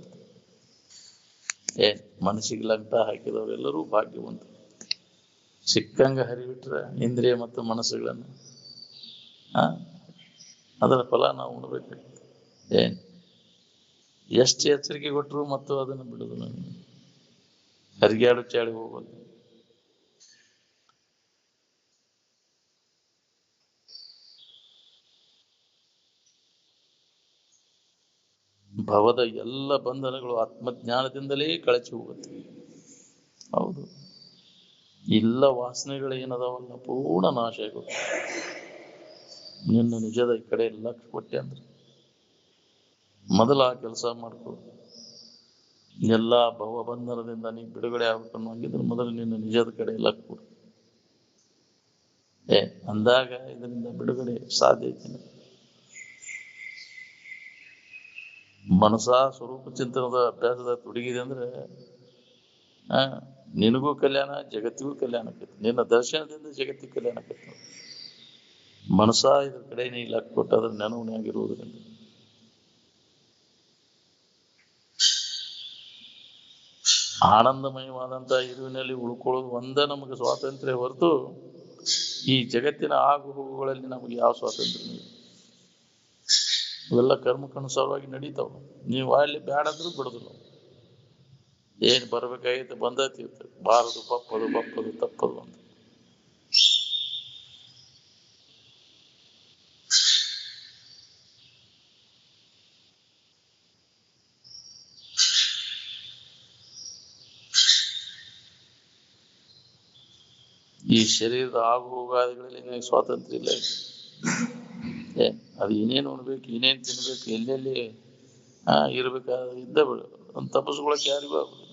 ಮನಸ್ಸಿಗೆ ಲಂಟ ಹಾಕಿದವರೆಲ್ಲರೂ ಭಾಗ್ಯವಂತರು. ಸಿಕ್ಕಂಗ ಹರಿಬಿಟ್ರೆ ಇಂದ್ರಿಯ ಮತ್ತು ಮನಸ್ಸುಗಳನ್ನು ಅದರ ಫಲ ನಾವು ಉಣ್ಬೇಕಾಗ್ತದೆ. ಎಷ್ಟು ಎಚ್ಚರಿಕೆ ಕೊಟ್ಟರು ಮತ್ತು ಅದನ್ನು ಬಿಡುದು. ನಾನು ಹರಿಗಾಡು ಚಾಡಿ ಹೋಗೋದು. ಭವದ ಎಲ್ಲ ಬಂಧನಗಳು ಆತ್ಮಜ್ಞಾನದಿಂದಲೇ ಕಳಚಿ ಹೋಗುತ್ತೆ. ಹೌದು, ಇಲ್ಲ ವಾಸನೆಗಳು ಏನದಾವಲ್ಲ ಪೂರ್ಣ ನಾಶ ಆಗುತ್ತೆ. ನಿನ್ನ ನಿಜದ ಈ ಕಡೆ ಲಕ್ಷ ಕೊಟ್ಟೆ ಅಂದ್ರೆ ಮೊದಲ ಆ ಕೆಲಸ ಮಾಡ್ಕೊ. ಎಲ್ಲ ಭವಬಂಧನದಿಂದ ನೀ ಬಿಡುಗಡೆ ಆಗ್ಬೇಕನ್ನು ಹಂಗಿದ್ರೆ ಮೊದಲು ನಿನ್ನ ನಿಜದ ಕಡೆ ಲಕ್ಷ ಕೊಡು. ಅಂದಾಗ ಇದರಿಂದ ಬಿಡುಗಡೆ ಸಾಧ್ಯ ಐತಿ. ಮನಸ ಸ್ವರೂಪ ಚಿಂತನದ ಅಭ್ಯಾಸದ ತೊಡಗಿದೆ ಅಂದ್ರೆ ನಿನಗೂ ಕಲ್ಯಾಣ, ಜಗತ್ತಿಗೂ ಕಲ್ಯಾಣ ಆಕೈತಿ. ನಿನ್ನ ದರ್ಶನದಿಂದ ಜಗತ್ತಿಗೆ ಕಲ್ಯಾಣ ಆಕೈತಿ. ಮನಸ ಇದ್ರ ಕಡೆ ನೀ ಲಕ್ ಕೊಟ್ಟು ಅದ್ರ ನೆನವನಾಗಿರುವುದರಿಂದ ಆನಂದಮಯವಾದಂತಹ ಇರುವಿನಲ್ಲಿ ಉಳ್ಕೊಳ್ಳೋದು ಒಂದೇ ನಮಗೆ ಸ್ವಾತಂತ್ರ್ಯ ಹೊರತು ಈ ಜಗತ್ತಿನ ಆಗು ಹೋಗುಗಳಲ್ಲಿ ನಮಗೆ ಯಾವ ಸ್ವಾತಂತ್ರ್ಯ ಇಲ್ಲ. ಇವೆಲ್ಲ ಕರ್ಮಕ್ಕನುಸಾರವಾಗಿ ನಡೀತಾವ. ನೀವು ಅಲ್ಲಿ ಬ್ಯಾಡಂದ್ರೂ ಬಿಡುದಿಲ್ಲ. ಏನ್ ಬರ್ಬೇಕಾಗಿತ್ತು ಬಂದತಿ ಬಾರದು ಬಪ್ಪದು ಬಪ್ಪದು ತಪ್ಪದು ಅಂತ. ಈ ಶರೀರದ ಆಗು ಹೋಗಾದಿಗಳಲ್ಲಿ ನಿನಗೆ ಸ್ವಾತಂತ್ರ್ಯ ಇಲ್ಲ. ಅದು ಏನೇನು ಉಣ್ಬೇಕು, ಏನೇನ್ ತಿನ್ಬೇಕು, ಎಲ್ಲೆಲ್ಲಿ ಇರ್ಬೇಕಾದ ಇದ್ದ ಬಿಡು. ಒಂದು ತಪಸ್ಕೊಳಕ್ ಯಾರಿಗೂ ಆಗುದಿಲ್ಲ.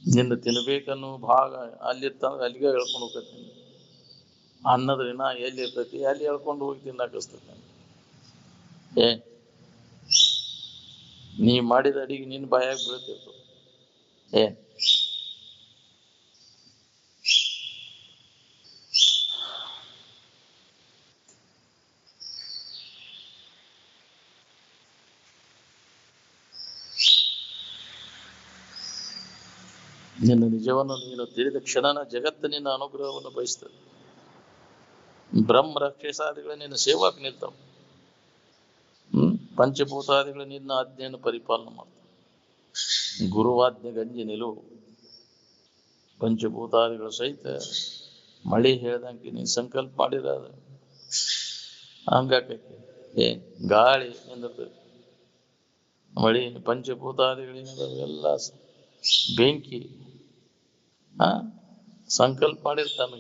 ನಿನ್ನ ತಿನ್ಬೇಕನ್ನೋ ಭಾಗ ಅಲ್ಲಿರ್ತಂದ್ರೆ ಅಲ್ಲಿಗೆ ಹೇಳ್ಕೊಂಡು ಹೋಗ್ತೀನಿ. ಅನ್ನದ ವಿನ ಎಲ್ಲಿ ಇರ್ತೈತಿ ಅಲ್ಲಿ ಹೇಳ್ಕೊಂಡು ಹೋಗಿ ತಿನ್ನಾಕಸ್ತೈತಿ. ನೀ ಮಾಡಿದ ಅಡಿಗೆ ನಿನ್ ಬಾಯಾಗ ಬೀಳ್ತಿರ್ತು. ನಿನ್ನ ನಿಜವನ್ನು ನೀನು ತಿಳಿದ ಕ್ಷಣನ ಜಗತ್ತು ನಿನ್ನ ಅನುಗ್ರಹವನ್ನು ಬಯಸ್ತದೆ. ಬ್ರಹ್ಮ ರಾಕ್ಷಸಾದಿಗಳು ನಿನ್ನ ಸೇವಾಕ್ ನಿಲ್ತಾವ. ಪಂಚಭೂತಾದಿಗಳು ನಿನ್ನ ಆಜ್ಞೆಯನ್ನು ಪರಿಪಾಲನೆ ಮಾಡ್ತಾವ. ಗುರುವಾಜ್ಞೆ ಗಂಜಿ ನಿಲು. ಪಂಚಭೂತಾದಿಗಳು ಸಹಿತ ಮಳಿ ಹೇಳ್ದಂಗೆ ನೀನು ಸಂಕಲ್ಪ ಮಾಡಿರ ಹಂಗಾಕೈತಿ. ಗಾಳಿ ನಿಂದಿರ್ತದೆ, ಮಳಿ, ಪಂಚಭೂತಾದಿಗಳಿಂದ ಎಲ್ಲ ಬೆಂಕಿ ಸಂಕಲ್ಪ ಮಾಡಿರ್ತಾನ.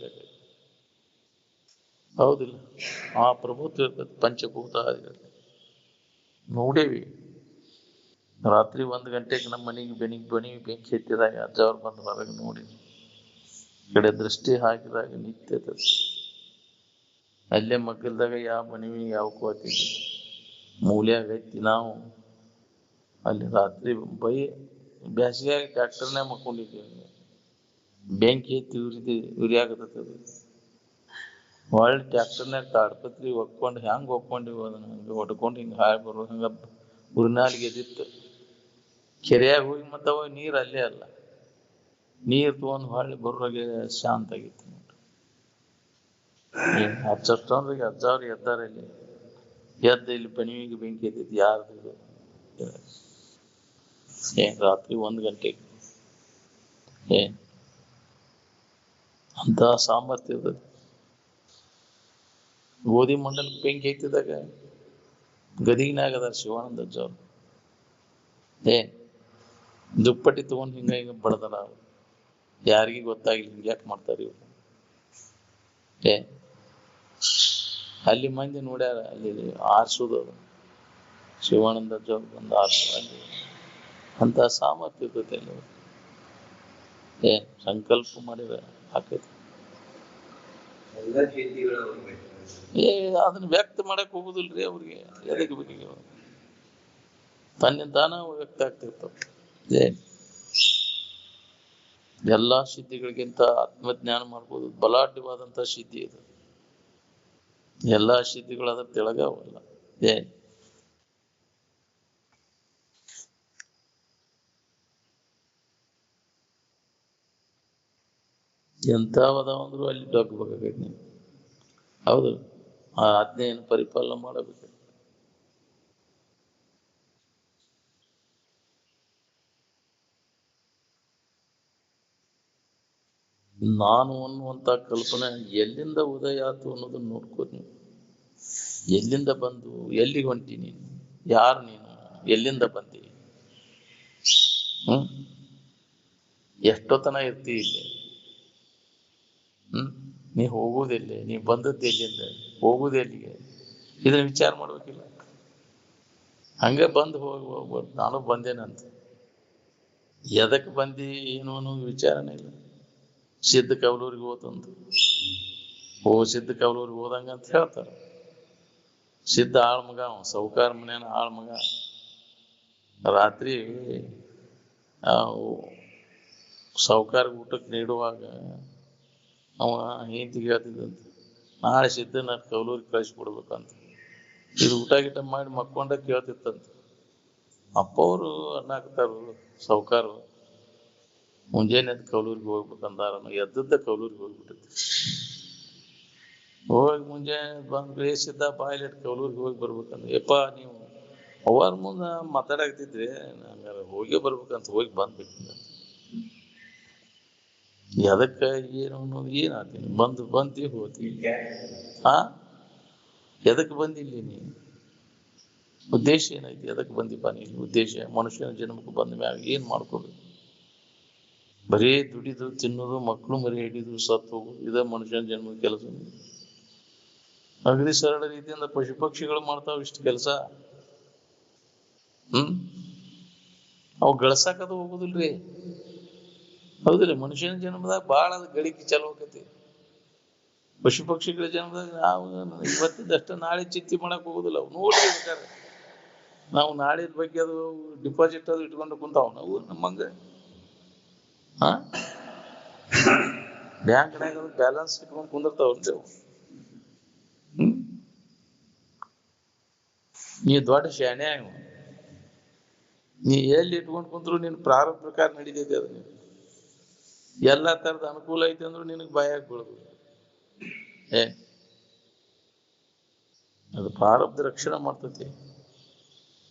ಹೌದಿಲ್ಲ? ಆ ಪ್ರಭುತ್ವ ಇರ್ತದೆ ಪಂಚಭೂತಾದಿಗಳು. ನೋಡೇವಿ. ರಾತ್ರಿ 1 ಗಂಟೆಗೆ ನಮ್ಮ ಮನೆಗೆ ಬೆಂಕಿ ಎತ್ತಿದಾಗ ಅಜ್ಜವ್ರು ಬಂದು ಹೊರಗೆ ನೋಡಿ ಕಡೆ ದೃಷ್ಟಿ ಹಾಕಿದಾಗ ನಿತ್ಯದ ಅಲ್ಲೇ ಮಕ್ಕಳದಾಗ ಯಾವ ಮನೆವಿ ಯಾವ ಕೋತಿದ್ವಿ ಮೂಲ್ಯಾಗ ಐತಿ. ನಾವು ಅಲ್ಲಿ ರಾತ್ರಿ ಬ್ಯಾಸಿಗೆ ಟ್ರ್ಯಾಕ್ಟರ್ನೇ ಮಕ್ಕೊಂಡಿದ್ದೀವಿ. ಬೆಂಕಿ ಎತ್ತಿ ಉರಿಯಾಗತ್ತದ. ಒಳ್ಳೆ ಟ್ರ್ಯಾಕ್ಟರ್ನಾಗ ತಾಡ್ಪತ್ರಿ ಒಕ್ಕೊಂಡು ಹೆಂಗ್ ಒಕ್ಕೊಂಡಿವಿ ಅದನ್ನ ಹಂಗೆ ಹೊಡ್ಕೊಂಡು ಹಿಂಗೆ ಹಾಳು ಬರೋ ಹಂಗ ಉರಿನಾಲಿಗೆ ಎದಿತ್ತು. ಕೆರೆಯಾಗ ಹೋಗಿ ಮತ್ತ ನೀರ್ ಅಲ್ಲೇ ಅಲ್ಲ, ನೀರ್ ತಗೊಂಡು ಹೊಳ್ಳಿ ಬರೋಗೆ ಶಾಂತ ಆಗಿತ್ತು. ಹಚ್ಚಷ್ಟೊಂದ್ರಿಗೆ ಅಜ್ಜವ್ರು ಎದ್ದಾರ. ಇಲ್ಲಿ ಎದ್ದು ಇಲ್ಲಿ ಬಣಿವಿಗೆ ಬೆಂಕಿ ಎದ್ದೈತಿ. ಯಾರ್ದು? ರಾತ್ರಿ 1 ಗಂಟೆಗೆ ಅಂತ ಸಾಮರ್ಥ್ಯ ಇರ್ತದೆ. ಗೋಧಿ ಮಂಡಲಕ್ಕೆ ಬೆಂಕಿ ಎತ್ತಿದಾಗ ಗದಿಗಿನಾಗದ ಶಿವಾನಂದ ಅಜ್ಜವ್ರು ದುಪ್ಪಟ್ಟಿ ತಗೊಂಡು ಹಿಂಗ ಬಡದನ. ಯಾರಿಗೂ ಗೊತ್ತಾಗಿಲ್ಲ ಹಿಂಗ ಯಾಕೆ ಮಾಡ್ತಾರೆ ಇವ್ರು. ಅಲ್ಲಿ ಮಂದಿ ನೋಡ್ಯಾರ, ಅಲ್ಲಿ ಆರ್ಸುದು ಶಿವಾನಂದ ಅಜ್ಜವ್ರು ಬಂದು ಆರ್ಸು. ಅಂತ ಸಾಮರ್ಥ್ಯ ಇರ್ತೈತೆ ಅಲ್ಲಿ. ಸಂಕಲ್ಪ ಮಾಡಿದ ಆಕೈತಿ. ಅದನ್ನ ವ್ಯಕ್ತ ಮಾಡಕ್ ಹೋಗುದಿಲ್ರಿ ಅವ್ರಿಗೆ. ಎದಕ್ಕೆ ಬೇಕು? ತನ್ನಿಂದಾನ ವ್ಯಕ್ತ ಆಗ್ತಿರ್ತಾವ. ಎಲ್ಲಾ ಸಿದ್ಧಿಗಳಿಗಿಂತ ಆತ್ಮಜ್ಞಾನ ಮಾಡ್ಬೋದು ಬಲಾಢ್ಯವಾದಂತ ಸಿದ್ಧಿ ಇದು. ಎಲ್ಲಾ ಸಿದ್ಧಿಗಳು ಅದ್ರ ತೆಳಗವಲ್ಲ. ಎಂಥವದಾವಂದ್ರು ಅಲ್ಲಿ ಡೊಗ್ಬೇಕಾಗೈತಿ ನೀವು. ಹೌದು, ಆ ಆಜ್ಞೆಯನ್ನು ಪರಿಪಾಲನೆ ಮಾಡಬೇಕು. ನಾನು ಅನ್ನುವಂತ ಕಲ್ಪನೆ ಎಲ್ಲಿಂದ ಉದಯ ಆಯ್ತು ಅನ್ನೋದನ್ನ ನೋಡ್ಕೋರಿ ನೀವು. ಎಲ್ಲಿಂದ ಬಂದು ಎಲ್ಲಿಗೆ ಹೊಂಟಿ ನೀನು? ಯಾರು ನೀನು? ಎಲ್ಲಿಂದ ಬಂದಿ? ಎಷ್ಟೊತ್ತನ ಇರ್ತಿ ಇಲ್ಲಿ? ನೀ ಹೋಗುವುದೆಲ್ಲಿ? ನೀ ಬಂದದ್ದು ಎಲ್ಲಿಂದ? ಹೋಗುವುದೆಲ್ಲಿಗೆ? ಇದನ್ನ ವಿಚಾರ ಮಾಡ್ಬೇಕಿಲ್ಲ. ಹಂಗೆ ಬಂದು ಹೋಗ್ಬೋದು. ನಾನು ಬಂದೇನಂತ ಎದಕ್ ಬಂದಿ ಏನು ಅನ್ನೋದು ವಿಚಾರನೇ ಇಲ್ಲ. ಸಿದ್ಧ ಕವಲೂರಿಗೆ ಹೋತಂದು ಸಿದ್ಧ ಕವಲೂರಿಗೆ ಹೋದಂಗ ಅಂತ ಹೇಳ್ತಾರೆ. ಸಿದ್ಧ ಆಳ್ಮಗ, ಸೌಕಾರ ಮನೇನ ಆಳ್ಮಗ. ರಾತ್ರಿ ಸೌಕಾರ ಊಟಕ್ಕೆ ನೀಡುವಾಗ ಅವ ಹೆಂಡತಿಗೆ ಹೇಳ್ತಿದ್ದಂತ, ನಾಳೆ ಸಿದ್ಧನ ಕವಲೂರಿಗೆ ಕಳಿಸ್ಬಿಡ್ಬೇಕಂತ. ಇದು ಊಟ ಗಿಟ ಮಾಡಿ ಮಕ್ಕೊಂಡ ಕೇಳ್ತಿತ್ತಂತ. ಅಪ್ಪ ಅವರು ಅನ್ನಾಕ್ತಾರು ಸೌಕಾರು, ಮುಂಜಾನೆ ಕವಲೂರಿಗೆ ಹೋಗ್ಬೇಕಂದಾರ. ಎದ್ದದ್ದ ಕವಲೂರಿಗೆ ಹೋಗ್ಬಿಟ್ಟೈತಿ. ಹೋಗಿ ಮುಂಜಾನೆ ಬಂದು ಬೇಯಿಸಿದ್ದ ಬಾಯ್ಲಿಟ್ಟು ಕವಲೂರಿಗೆ ಹೋಗಿ ಬರ್ಬೇಕಂದ್ರೆ, ಯಪ್ಪ ನೀವು ಅವ್ರ ಮುಂದ ಮಾತಾಡಕತ್ತಿದ್ರೆ ಹಂಗಾರ ಹೋಗಿ ಬರ್ಬೇಕಂತ ಹೋಗಿ ಬಂದ್ಬಿಟ್ಟು ಎದಕ್ಕ ಏನು ಅನ್ನೋದು ಏನಾಗ್ತೀನಿ ಬಂದಿ ಹೋತಿ ಹಾ ಎದಕ್ ಬಂದಿಲ್ಲಿ ನೀ ಉದ್ದೇಶ ಏನೈತಿ ಎದಕ್ ಬಂದಿಪ್ಪ ನೀನು ಉದ್ದೇಶ ಮನುಷ್ಯನ ಜನ್ಮಕ್ಕೆ ಬಂದ ಮ್ಯಾಗ ಏನ್ ಮಾಡ್ಕೋಬೇಕು ಬರೀ ದುಡಿದು ತಿನ್ನೋದು ಮಕ್ಕಳು ಮರಿ ಹಿಡಿದು ಸತ್ತು ಹೋಗುದು ಇದ ಮನುಷ್ಯನ ಜನ್ಮದ ಕೆಲಸ ಅಗದಿ ಸರಳ ರೀತಿಯಿಂದ ಪಶು ಪಕ್ಷಿಗಳು ಮಾಡ್ತಾವ ಇಷ್ಟು ಕೆಲಸ ಅವು ಗಳಸಾಕದು ಹೋಗುದಿಲ್ರಿ ಹೌದಿಲ್ಲ ಮನುಷ್ಯನ ಜನ್ಮದಾಗ ಬಾಳ ಅದ ಗಳಿಕೆ ಚಲೋ ಆಕತಿ ಪಶು ಪಕ್ಷಿಗಳ ಜನ್ಮದಾಗ ನಾವು ಇವತ್ತಿದ್ದಷ್ಟ ನಾಳೆ ಚಿಂತೆ ಮಾಡಕ್ ಹೋಗುದಿಲ್ಲ ಅವು ನೋಡಿ ಬೇಕಾದ್ರೆ ನಾವು ನಾಳೆ ಬಗ್ಗೆ ಅದು ಡಿಪಾಸಿಟ್ ಅದು ಇಟ್ಕೊಂಡು ಕುಂತಾವ ನಾವು ನಮ್ಮಂಗ ಹಾ ಬ್ಯಾಂಕ್ನಾಗ ಅದು ಬ್ಯಾಲೆನ್ಸ್ ಇಟ್ಕೊಂಡು ಕುಂದಿರ್ತಾವಲ್ರಿ ಅವು ನೀ ದೊಡ್ಡ ಶಾಣೆ ಅವ ನೀ ಎಲ್ಲಿ ಇಟ್ಕೊಂಡು ಕುಂತ್ರು ನಿನ್ ಪ್ರಾರಂಭ ಪ್ರಕಾರ ನಡೀತೈತಿ ಅದು ನೀನು ಎಲ್ಲಾ ತರದ ಅನುಕೂಲ ಐತಿ ಅಂದ್ರು ನಿನಗ್ ಭಯ ಬೀಳುದು ಅದು ಪ್ರಾರಬ್ಧ ರಕ್ಷಣೆ ಮಾಡ್ತೈತಿ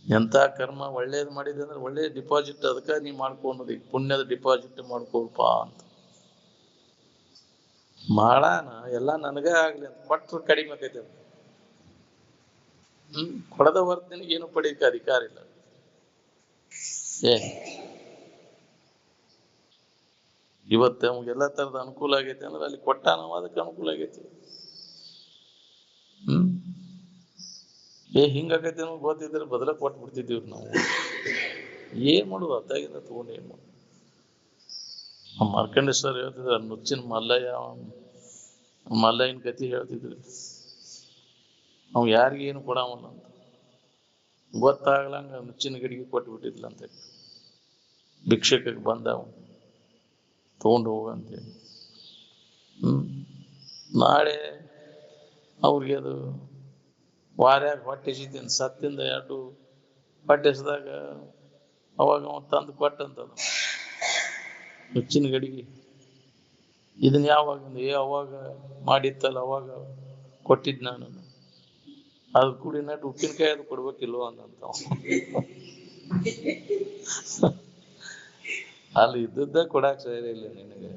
ಎಂತ ಕರ್ಮ ಒಳ್ಳೇದ್ ಮಾಡಿದೆ ಅಂದ್ರೆ ಒಳ್ಳೆ ಡಿಪಾಸಿಟ್ ಅದಕ್ಕ ನೀ ಮಾಡ್ಕೊಂಡದಿ ಪುಣ್ಯದ ಡಿಪಾಸಿಟ್ ಮಾಡ್ಕೊಳ್ಪ ಅಂತ ಮಾಡಾನ ಎಲ್ಲಾ ನನಗ ಆಗ್ಲಿ ಅಂತ ಕೊಟ್ರು ಕಡಿಮೆ ಆಕೈತಿ ಅಂತ ಕೊಡದ ಹೊರತು ನಿನಗೆ ಏನು ಪಡೆಯಕ್ಕೆ ಅಧಿಕಾರ ಇಲ್ಲ ಇವತ್ತು ನಮ್ಗೆಲ್ಲಾ ತರದ ಅನುಕೂಲ ಆಗೈತಿ ಅಂದ್ರೆ ಅಲ್ಲಿ ಕೊಟ್ಟ ನಾವು ಅದಕ್ಕೆ ಅನುಕೂಲ ಆಗೈತಿ ಹಿಂಗಾಗೈತಿ ಅನ್ನೋ ಗೊತ್ತಿದ್ರೆ ಬದಲ ಕೊಟ್ಟು ಬಿಡ್ತಿದ್ದೀವಿ ನಾವು ಏನ್ ಮಾಡುದು ಅತ್ತಾಗಿಂದ ತಗೊಂಡು ಏನ್ ಮಾಡುದು ಮಾರ್ಕಂಡೇಶ್ವರ ಹೇಳ್ತಿದ್ರ ನುಚ್ಚಿನ ಮಲ್ಲಯ್ಯನ ಕತಿ ಹೇಳ್ತಿದ್ರಿ ಅವ್ ಯಾರಿಗ ಏನು ಕೊಡವಲ್ಲ ಅಂತ ಗೊತ್ತಾಗ್ಲಂಗ ನುಚ್ಚಿನ ಗಡಿಗೆ ಕೊಟ್ಟು ಬಿಟ್ಟಿದ್ಲಂತೆ ಭಿಕ್ಷಕಕ್ಕೆ ಬಂದವ ತಗೊಂಡು ಹೋಗಂತೇಳಿ ನಾಳೆ ಅವ್ರಿಗೆ ಅದು ವಾರ್ಯಾಗ ಹೊಟ್ಟೆ ಎಸಿತೀನಿ ಸತ್ತಿಂದ 2 ಹೊಟ್ಟೆ ಎಸದಾಗ ಅವಾಗ ಅವ ತಂದು ಕೊಟ್ಟಂತದ ನುಚ್ಚಿನ ಗಡಿಗೆ ಇದನ್ನ ಯಾವಾಗ ಅವಾಗ ಮಾಡಿತ್ತಲ್ಲ ಅವಾಗ ಕೊಟ್ಟಿದ್ ನಾನು ಅದು ಕೂಡಿ ನಟ್ಟು ಉಪ್ಪಿನಕಾಯಿ ಅದು ಕೊಡ್ಬೇಕಿಲ್ವ ಅಂದಂತ ಅಲ್ಲಿ ಇದ್ದದ್ದ ಕೊಡಾಕ್ ಸರಿ ಇಲ್ಲ ನಿನಗೆ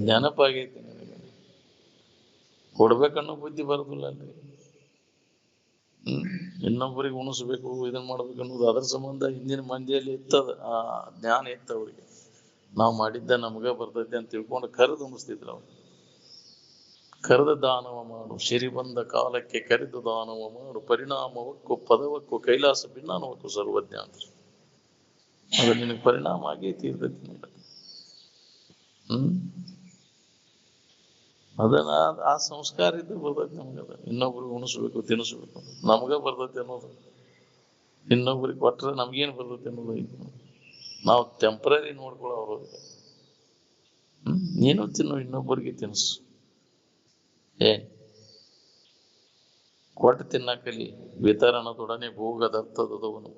ನೆನಪಾಗೈತಿ ನಿನಗೆ ಕೊಡ್ಬೇಕನ್ನೋ ಬುದ್ಧಿ ಬರೋದಿಲ್ಲ ಅಲ್ರಿ ಇನ್ನೊಬ್ಬರಿಗೆ ಉಣಿಸ್ಬೇಕು ಇದನ್ನ ಮಾಡ್ಬೇಕು ಅನ್ನೋದು ಅದ್ರ ಸಂಬಂಧ ಹಿಂದಿನ ಮಂದಿಯಲ್ಲಿ ಇತ್ತದ ಆ ಜ್ಞಾನ ಇತ್ತ ಅವ್ರಿಗೆ ನಾವು ಮಾಡಿದ್ದ ನಮಗ ಬರ್ತೈತಿ ಅಂತ ತಿಳ್ಕೊಂಡು ಕರೆದು ಉಣಿಸ್ತಿದ್ರು ಅವ್ರು ಕರೆದ ದಾನವ ಮಾಡು ಸಿರಿ ಬಂದ ಕಾಲಕ್ಕೆ ಕರೆದು ದಾನವ ಮಾಡು ಪರಿಣಾಮವಕ್ಕೂ ಪದವಕ್ಕೂ ಕೈಲಾಸ ಭಿನ್ನಾನವಕ್ಕೂ ಸರ್ವಜ್ಞ ಅಂತ ಅದು ನಿನಗೆ ಪರಿಣಾಮ ಆಗೈತಿ ಇರ್ತೈತಿ ನೋಡ ಅದನ್ನ ಆ ಸಂಸ್ಕಾರ ಇದ್ದು ಬರ್ತೈತಿ ನಮ್ಗದ ಇನ್ನೊಬ್ರಿಗೆ ಉಣಿಸ್ಬೇಕು ತಿನ್ನಿಸ್ಬೇಕು ನಮಗ ಬರ್ತೈತಿ ಅನ್ನೋದು ಇನ್ನೊಬ್ರಿಗೆ ಕೊಟ್ರೆ ನಮ್ಗೇನು ಬರ್ತೈತಿ ಅನ್ನೋದು ಐತಿ ನಾವು ಟೆಂಪ್ರರಿ ನೋಡ್ಕೊಳ್ಳೋ ನೀನು ತಿನ್ನು ಇನ್ನೊಬ್ಬರಿಗೆ ತಿನ್ಸು ಕೊಟ್ಟು ತಿನ್ನಕಲಿ ವಿತರಣದೊಡನೆ ಭೋಗದತ್ತದವನು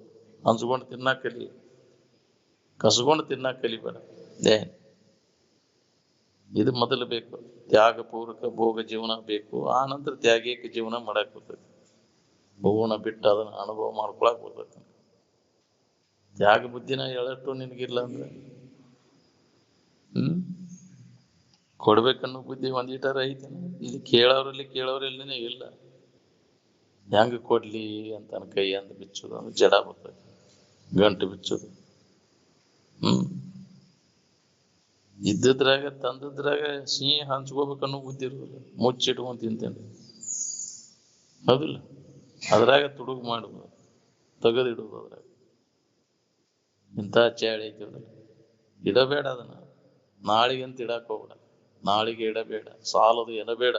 ಹಂಚ್ಕೊಂಡು ತಿನ್ನಕಲಿ ಕಸ್ಕೊಂಡು ತಿನ್ನಕಲಿ ಬೇಡ ಇದು ಮೊದಲು ಬೇಕು ತ್ಯಾಗ ಪೂರ್ವಕ ಭೋಗ ಜೀವನ ಬೇಕು ಆ ನಂತರ ತ್ಯಾಗಕ್ಕೆ ಜೀವನ ಮಾಡಕ್ ಬರ್ತೈತಿ ಭೋಗನ ಬಿಟ್ಟು ಅದನ್ನ ಅನುಭವ ಮಾಡ್ಕೊಳಕ್ ಬರ್ತೈತಿ ತ್ಯಾಗ ಬುದ್ಧಿನ ಎಳಷ್ಟು ನಿನಗಿಲ್ಲ ಅಂದ್ರೆ ಕೊಡ್ಬೇಕನ್ನೋ ಬುದ್ಧಿ ಒಂದಿಟಾರ ಐತಿ ಇಲ್ಲಿ ಕೇಳೋರಿಲ್ಲನೇ ಇಲ್ಲ ಹೆಂಗ ಕೊಡ್ಲಿ ಅಂತ ಕೈ ಅಂದ ಬಿಚ್ಚೋದು ಅಂದ್ರೆ ಜಡ ಬರ್ತೈತಿ ಗಂಟು ಬಿಚ್ಚೋದು ಇದ್ದಿದ್ರಾಗ ತಂದದ್ರಾಗ ಸಿಹಿ ಹಂಚ್ಕೋಬೇಕನ್ನೋ ಬುದ್ಧಿ ಇರೋದಿಲ್ಲ ಮುಚ್ಚಿಟ್ಕೊಂಡ್ ತಿಂತೇನೆ ಹೌದಿಲ್ಲ ಅದ್ರಾಗ ತುಡುಗು ಮಾಡುದು ತೆಗೆದಿಡುದು ಅದ್ರಾಗ ಇಂಥ ಚಾಳಿ ಐತಿರೋದಿಲ್ಲ ಇಡಬೇಡ ಅದನ್ನ ನಾಳಿಗಂತ ಇಡಕ್ ಹೋಗ್ಬೇಡ ನಾಳಿಗೆ ಇಡಬೇಡ ಸಾಲದು ಎನಬೇಡ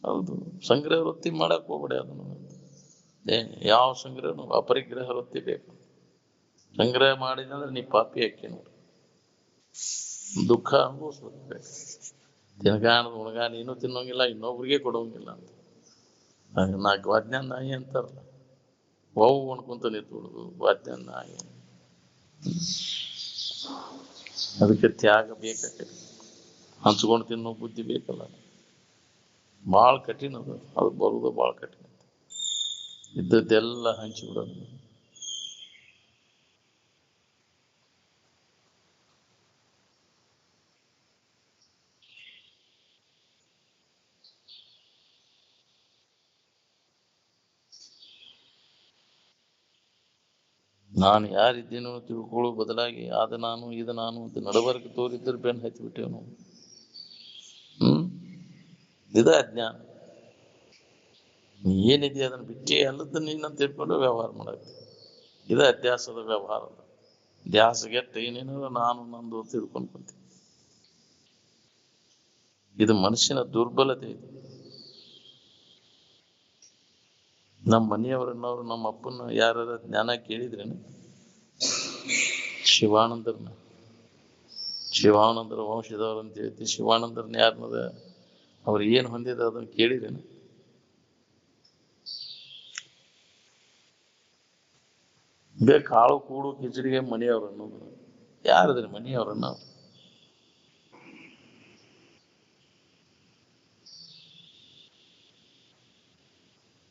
ಹೌದು ಸಂಗ್ರಹ ವೃತ್ತಿ ಮಾಡಕ್ ಹೋಗ್ಬೇಡ ಅದನ್ನು ಯಾವ ಸಂಗ್ರಹನು ಅಪರಿಗ್ರಹ ವೃತ್ತಿ ಬೇಕು ಸಂಗ್ರಹ ಮಾಡಿದಂದ್ರೆ ನೀ ಪಾಪಿ ಹಾಕಿ ನೋಡು ದುಃಖ ಅನುಭವಿಸ್ಬೇಕು ತಿನ್ಗಾಣದ ಉಣಗ ನೀನು ತಿನ್ನೋಂಗಿಲ್ಲ ಇನ್ನೊಬ್ರಿಗೆ ಕೊಡೋಂಗಿಲ್ಲ ಅಂತ 4 ವಾದ್ಯಾನ ನಾಯಿ ಅಂತಾರಲ್ಲ ಅವು ಅನ್ಕೊಂತ ನಿಂತ್ಬಿಡುದು ವಾದ್ಯಾನ ನಾಯಿ ಅದಕ್ಕೆ ತ್ಯಾಗ ಬೇಕಾಗ್ತದೆ ಹಂಚ್ಕೊಂಡು ತಿನ್ನೋ ಬುದ್ಧಿ ಬೇಕಲ್ಲ. ಭಾಳ ಕಠಿಣ ಅದು ಬರುವುದು ಭಾಳ ಕಠಿಣ. ಇದ್ದದ್ದೆಲ್ಲ ಹಂಚಿಬಿಡೋದು. ನಾನು ಯಾರಿದ್ದೀನೋ ತಿಳ್ಕೊಳ್ಳೋ ಬದಲಾಗಿ ಅದು ನಾನು ಇದು ನಾನು ಅಂತ ನಡಬರ್ಕ ತೋರಿದ್ರೆ ಬೆನ್ನು ಹತ್ತಿಬಿಟ್ಟೇವ್ ನಾವು. ಇದ ಅಜ್ಞಾನ. ನೀ ಏನಿದೆ ಅದನ್ನ ಬಿಟ್ಟೆ ಅಲ್ಲದ ನೀನಂತ ತಿಳ್ಕೊಂಡು ವ್ಯವಹಾರ ಮಾಡತ್ತೆ. ಇದ ಅಧ್ಯಾಸದ ವ್ಯವಹಾರ. ಧ್ಯಾಸಗೆಟ್ಟ ಏನೇನೋ ನಾನು ನಂದು ತಿಳ್ಕೊಂಡು ಕುಂತೀನಿ. ಇದು ಮನುಷ್ಯನ ದುರ್ಬಲತೆ. ಇದು ನಮ್ಮ ಮನೆಯವರನ್ನವರು ನಮ್ಮ ಅಪ್ಪನ ಯಾರ ಜ್ಞಾನ ಕೇಳಿದ್ರೇನು? ಶಿವಾನಂದರ ವಂಶದವರು ಅಂತ ಹೇಳ್ತಿ. ಶಿವಾನಂದರನ್ನ ಯಾರನ್ನದ ಅವ್ರು ಏನು ಹೊಂದಿದ ಅದನ್ನು ಕೇಳಿದ್ರೇನು? ಕಾಳು ಕೂಡು ಕಿಚಡಿಗೆ ಮನೆಯವ್ರು ಅನ್ನೋದು ಯಾರದ್ರಿ? ಮನೆಯವ್ರನ್ನ.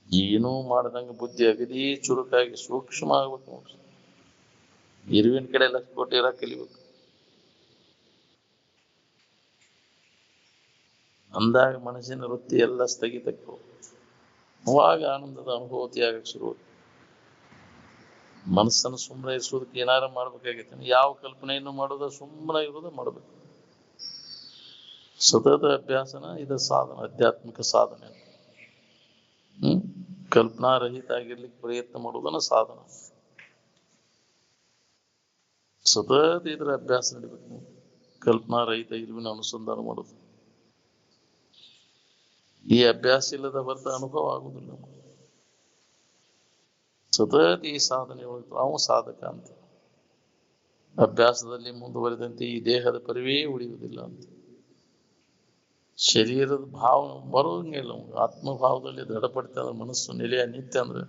ಏನೂ ಮಾಡ್ದಂಗ ಬುದ್ಧಿ ಅಗದಿ ಚುರುಕಾಗಿ ಸೂಕ್ಷ್ಮ ಆಗ್ಬೇಕು. ಇರುವಿನ ಕಡೆ ಲಕ್ಷ ಕೊಟ್ಟು ಇರಾಕ್ ಕಲಿಬೇಕು. ಅಂದಾಗ ಮನಸ್ಸಿನ ವೃತ್ತಿ ಎಲ್ಲ ಸ್ಥಗಿತಕ್ಕವು. ಅವಾಗ ಆನಂದದ ಅನುಭೂತಿ ಆಗಕ್ಕೆ ಶುರು. ಮನಸ್ಸನ್ನು ಸುಮ್ಮನೆ ಇರಿಸೋದಕ್ಕೆ ಏನಾರ ಮಾಡ್ಬೇಕಾಗೈತೆ. ಯಾವ ಕಲ್ಪನೆಯನ್ನು ಮಾಡೋದ ಸುಮ್ಮನೆ ಇರೋದ ಮಾಡ್ಬೇಕು. ಸತತ ಅಭ್ಯಾಸನ ಇದು ಸಾಧನ, ಆಧ್ಯಾತ್ಮಿಕ ಸಾಧನೆ. ಕಲ್ಪನಾರಹಿತ ಆಗಿರ್ಲಿಕ್ಕೆ ಪ್ರಯತ್ನ ಮಾಡೋದನ್ನ ಸಾಧನ. ಸತತ ಇದ್ರ ಅಭ್ಯಾಸ ನಡಿಬೇಕು. ಕಲ್ಪನಾರಹಿತ ಇರುವಿನ ಅನುಸಂಧಾನ ಮಾಡೋದು. ಈ ಅಭ್ಯಾಸ ಇಲ್ಲದ ಹೊರತ ಅನುಭವ ಆಗುದಿಲ್ಲ. ಸತತ ಈ ಸಾಧನೆ ಒಳಗೆ ನಾವು ಸಾಧಕ ಅಂತ. ಅಭ್ಯಾಸದಲ್ಲಿ ಮುಂದುವರೆದಂತೆ ಈ ದೇಹದ ಪರಿವೇ ಉಳಿಯುವುದಿಲ್ಲ ಅಂತ. ಶರೀರದ ಭಾವ ಬರೋಂಗಿಲ್ಲ. ಆತ್ಮಭಾವದಲ್ಲಿ ದೃಢಪಡ್ತ ಮನಸ್ಸು ನೆಲೆಯ ನಿತ್ಯ ಅಂದ್ರೆ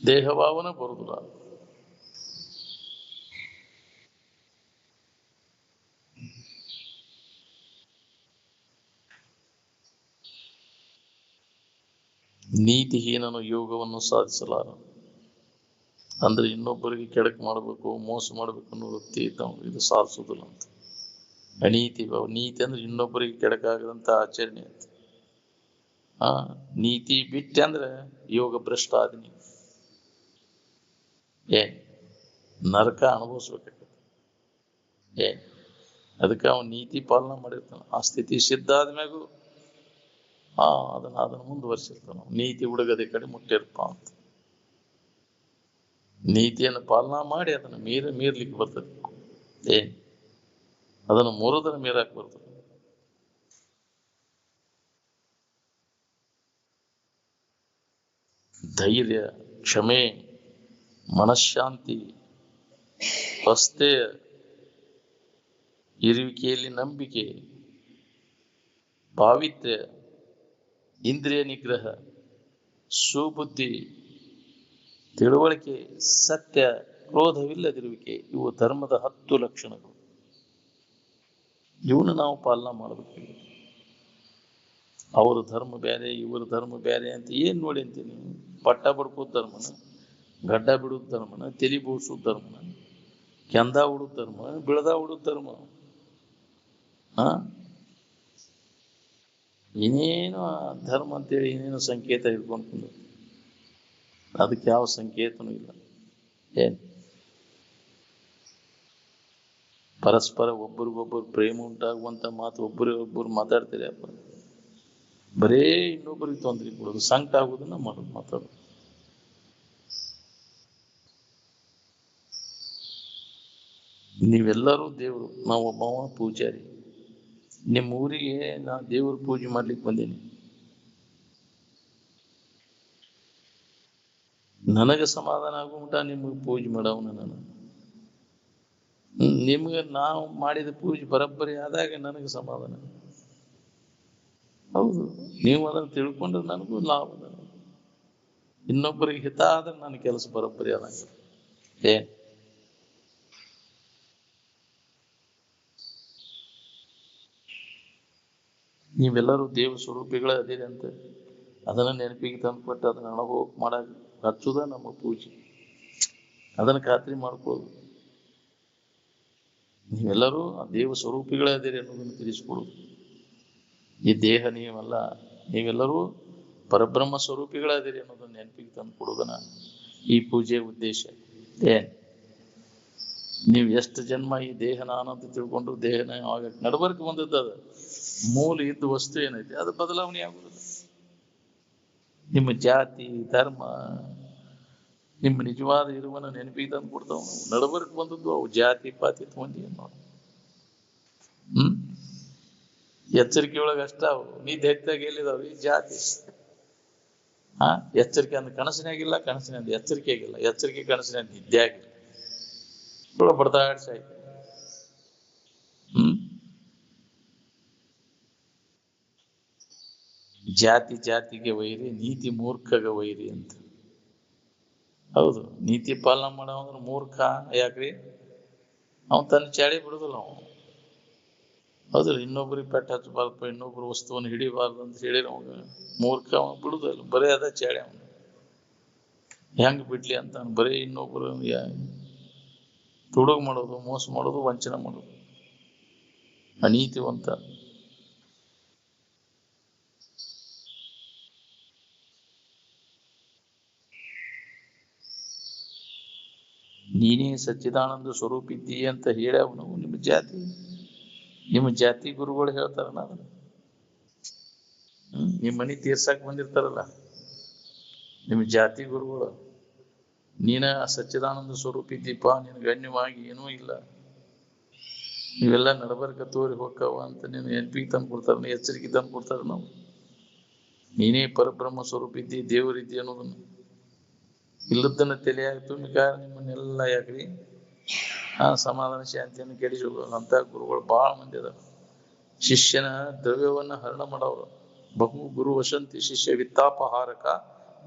ದೇಹ ಭಾವನ ಬರುದಿಲ್ಲ. ನೀತಿಹೀನನು ಯೋಗವನ್ನು ಸಾಧಿಸಲಾರ. ಅಂದ್ರೆ ಇನ್ನೊಬ್ಬರಿಗೆ ಕೆಡಕ್ ಮಾಡ್ಬೇಕು, ಮೋಸ ಮಾಡ್ಬೇಕು ಅನ್ನೋ ವೃತ್ತಿ ಇದ್ದಾವ, ಇದು ಸಾಧಿಸುದಿಲ್ಲ ಅಂತ. ಅನೀತಿ ಭಾವ. ನೀತಿ ಅಂದ್ರೆ ಇನ್ನೊಬ್ಬರಿಗೆ ಕೆಡಕಾಗದಂತ ಆಚರಣೆ ಅಂತ. ನೀತಿ ಬಿಟ್ಟೆ ಅಂದ್ರೆ ಯೋಗ ಭ್ರಷ್ಟ ಆದಿನಿ. ನರಕ ಅನುಭವಿಸ್ಬೇಕಾಗತ್ತೆ. ಅದಕ್ಕೆ ಅವನು ನೀತಿ ಪಾಲನೆ ಮಾಡಿರ್ತಾನ. ಆ ಸ್ಥಿತಿ ಸಿದ್ಧ ಆದ್ಮ್ಯಾಗು ಅದನ್ನ ಮುಂದುವರಿಸಿರ್ತಾನ. ನೀತಿ ಹುಡುಗದೆ ಕಡೆ ಮುಟ್ಟಿರ್ಪ ಅಂತ. ನೀತಿಯನ್ನು ಪಾಲನಾ ಮಾಡಿ ಅದನ್ನು ಮೀರ್ಲಿಕ್ಕೆ ಬರ್ತದೆ. ಅದನ್ನು ಮುರಿದ್ರೆ ಮೀರಾಕ್ ಬರ್ತದೆ. ಧೈರ್ಯ, ಕ್ಷಮೆ, ಮನಃಶಾಂತಿ, ಸ್ವಸ್ಥೆ, ಇರುವಿಕೆಯಲ್ಲಿ ನಂಬಿಕೆ, ಪಾವಿತ್ರ್ಯ, ಇಂದ್ರಿಯ ನಿಗ್ರಹ, ಸುಬುದ್ಧಿ, ತಿಳುವಳಿಕೆ, ಸತ್ಯ, ಕ್ರೋಧವಿಲ್ಲದಿರುವಿಕೆ, ಇವು ಧರ್ಮದ 10 ಲಕ್ಷಣಗಳು. ಇವನು ನಾವು ಪಾಲನಾ ಮಾಡಬೇಕು. ಅವ್ರ ಧರ್ಮ ಬೇರೆ, ಇವ್ರ ಧರ್ಮ ಬೇರೆ ಅಂತ ಏನ್ ನೋಡಿ ಅಂತೀನಿ. ಪಟ್ಟ ಬಡ್ಕೋದ್ ಧರ್ಮನ, ಗಡ್ಡ ಬಿಡುದ್ ಧರ್ಮನ, ತಲಿ ಬೋಳ್ಸೋದ್ ಧರ್ಮನ, ಕೆಂದ ಉಡುದ್ ಧರ್ಮ, ಬಿಳದ ಉಡುದ್ ಧರ್ಮ. ಇನ್ನೇನು ಧರ್ಮ ಅಂತೇಳಿ ಏನೇನು ಸಂಕೇತ ಹಿಡ್ಕೊಂಡು ಅದಕ್ಕೆ ಯಾವ ಸಂಕೇತನೂ ಇಲ್ಲ. ಪರಸ್ಪರ ಒಬ್ಬರಿಗೊಬ್ಬರು ಪ್ರೇಮ ಉಂಟಾಗುವಂತ ಮಾತು ಒಬ್ಬರು ಮಾತಾಡ್ತಾರೆ. ಅಪ್ಪ ಬರೇ ಇನ್ನೊಬ್ಬರಿಗೆ ತೊಂದರೆ ಕೊಡೋದು, ಸಂಕಟ ಆಗೋದನ್ನ ಮಾಡೋದು, ಮಾತಾಡೋದು. ನೀವೆಲ್ಲರೂ ದೇವರು, ನಾವೊಬ್ಬವ ಪೂಜಾರಿ. ನಿಮ್ಮ ಊರಿಗೆ ನಾ ದೇವ್ರ ಪೂಜೆ ಮಾಡ್ಲಿಕ್ಕೆ ಬಂದೀನಿ. ನನಗೆ ಸಮಾಧಾನ ಆಗುಮಟ ನಿಮಗೆ ಪೂಜೆ ಮಾಡವನ ನಾನು. ನಿಮ್ಗೆ ನಾವು ಮಾಡಿದ ಪೂಜೆ ಬರಬ್ಬರಿ ಆದಾಗ ನನಗೆ ಸಮಾಧಾನ. ಹೌದು, ನೀವು ಅದನ್ನು ತಿಳ್ಕೊಂಡ್ರೆ ನನಗೂ ಲಾಭ. ಇನ್ನೊಬ್ಬರಿಗೆ ಹಿತ ಆದ್ರೆ ನನ್ನ ಕೆಲಸ ಬರಬ್ಬರಿ ಆದಂಗ. ನೀವೆಲ್ಲರೂ ದೇವ ಸ್ವರೂಪಿಗಳ ಅದಿರಿ ಅಂತ ಅದನ್ನ ನೆನಪಿಗೆ ತಂದುಕೊಟ್ಟು ಅದನ್ನ ಅನುಭವ ಮಾಡಾಕ ಹಚ್ಚುದ ನಮ್ಮ ಪೂಜೆ. ಅದನ್ನ ಖಾತ್ರಿ ಮಾಡ್ಕೊಳ್ಳೋದು. ನೀವೆಲ್ಲರೂ ಆ ದೇವ ಸ್ವರೂಪಿಗಳೇ ಅದಿರಿ ಅನ್ನೋದನ್ನು ತಿಳಿಸ್ಕೊಡುದು. ಈ ದೇಹ ನೀವಲ್ಲ, ನೀವೆಲ್ಲರೂ ಪರಬ್ರಹ್ಮ ಸ್ವರೂಪಿಗಳಾದಿರಿ ಅನ್ನೋದನ್ನ ನೆನಪಿಗೆ ತಂದು ಕೊಡುವುದನ್ನ ಈ ಪೂಜೆಯ ಉದ್ದೇಶ. ನೀವು ಎಷ್ಟು ಜನ್ಮ ಈ ದೇಹ ನಾನು ಅಂತ ತಿಳ್ಕೊಂಡು ದೇಹನ ನಡಬರ್ಕ್ ಬಂದದ್ದು ಅದು. ಮೂಲ ಇದ್ದ ವಸ್ತು ಏನೈತಿ ಅದು ಬದಲಾವಣೆ ಆಗುದಿಲ್ಲ. ನಿಮ್ಮ ಜಾತಿ ಧರ್ಮ ನಿಮ್ಮ ನಿಜವಾದ ಇರುವನ್ನ ನೆನಪಿಗೆ ತಂದು ಕೊಡ್ತಾವ. ನಡಬರ್ಕ್ ಬಂದದ್ದು ಅವು ಜಾತಿ ಪಾತಿ ತಗೊಂಡಿ ನೋಡಿ. ಎಚ್ಚರಿಕೆ ಒಳಗೆ ಅಷ್ಟ ಅವು. ನಿದ್ದೆ ಹೆಚ್ಚಾಗಿ ಎಲ್ಲಿದಾವ ಈ ಜಾತಿ. ಎಚ್ಚರಿಕೆ ಅಂದ್ರೆ ಕನಸಿನಾಗಿಲ್ಲ, ಕನಸಿನ ಎಚ್ಚರಿಕೆ ಆಗಿಲ್ಲ, ಎಚ್ಚರಿಕೆ ಕನಸಿನ ನಿದ್ದೆ ಆಗಿಲ್ಲ. ಬಡದಾಡ್ಸಾಯ್ತು. ಜಾತಿ ಜಾತಿಗೆ ವೈರಿ, ನೀತಿ ಮೂರ್ಖಗ ವೈರಿ ಅಂತ. ಹೌದು, ನೀತಿ ಪಾಲನೆ ಮಾಡೋ ಅಂದ್ರೆ ಮೂರ್ಖ. ಯಾಕ್ರಿ? ಅವನ್ ತನ್ನ ಚಾಳಿ ಬಿಡುದಿಲ್ಲ. ಅವನು ಹೌದಿಲ್ಲ, ಇನ್ನೊಬ್ರಿಗೆ ಪೆಟ್ಟ ಹಚ್ಚಬಾರ್ದು, ಇನ್ನೊಬ್ರು ವಸ್ತುವನ್ನು ಹಿಡಿಬಾರ್ದು ಅಂತ ಹೇಳಿ ಅವಾಗ ಮೂರ್ಖ. ಅವನು ಬಿಡುದಿಲ್ಲ, ಬರೀ ಅದ ಚಾಳಿ. ಅವನು ಹೆಂಗ್ ಬಿಡ್ಲಿ ಅಂತ ಬರೀ ಇನ್ನೊಬ್ರು ತುಡುಗು ಮಾಡೋದು, ಮೋಸ ಮಾಡೋದು, ವಂಚನೆ ಮಾಡೋದು, ಅನೀತಿವಂತ. ನೀನೇ ಸಚ್ಚಿದಾನಂದ ಸ್ವರೂಪ ಇದ್ದೀಯ ಅಂತ ಹೇಳ್ಯಾವ ನಿಮ್ಮ ಜಾತಿ ಗುರುಗಳು ಹೇಳ್ತಾರಲ್ಲ ಅದನ್ನ. ನಿಮ್ಮ ಮನಿ ತೀರ್ಸಾಕ್ ಬಂದಿರ್ತಾರಲ್ಲ ನಿಮ್ಮ ಜಾತಿ ಗುರುಗಳು, ನೀನ ಸಚ್ಚಿದಾನಂದ ಸ್ವರೂಪ ಇದ್ದೀಪ, ನಿನ್ ಗಣ್ಯವಾಗಿ ಏನೂ ಇಲ್ಲ, ನೀವೆಲ್ಲ ನಡಬರ್ಕ ತೋರಿ ಹೋಗ್ತಾವ ಅಂತ ನೀನು ನೆನಪಿಗೆ ತಂದು ಕೊಡ್ತಾರ, ಎಚ್ಚರಿಕೆ ತಂದು ಕೊಡ್ತಾರ. ನಾವು ನೀನೇ ಪರಬ್ರಹ್ಮ ಸ್ವರೂಪ ಇದ್ದಿ, ದೇವರಿದ್ದಿ ಅನ್ನೋದನ್ನು ಇಲ್ಲದನ್ನ ತಲೆಯಾಗಿ ತುಂಬಿಕಾರ ನಿಮ್ಮನ್ನೆಲ್ಲ ಯಾಕ್ರಿ ಸಮಾಧಾನ ಶಾಂತಿಯನ್ನು ಕೆಡಿಸುವಂತ ಗುರುಗಳು ಬಹಳ ಮಂದಿ ಅದಾರ. ಶಿಷ್ಯನ ದ್ರವ್ಯವನ್ನ ಹರಣ ಮಾಡವರು. ಬಹು ಗುರು ವಸಂತಿ ಶಿಷ್ಯ ವಿತ್ತಾಪಹಾರಕ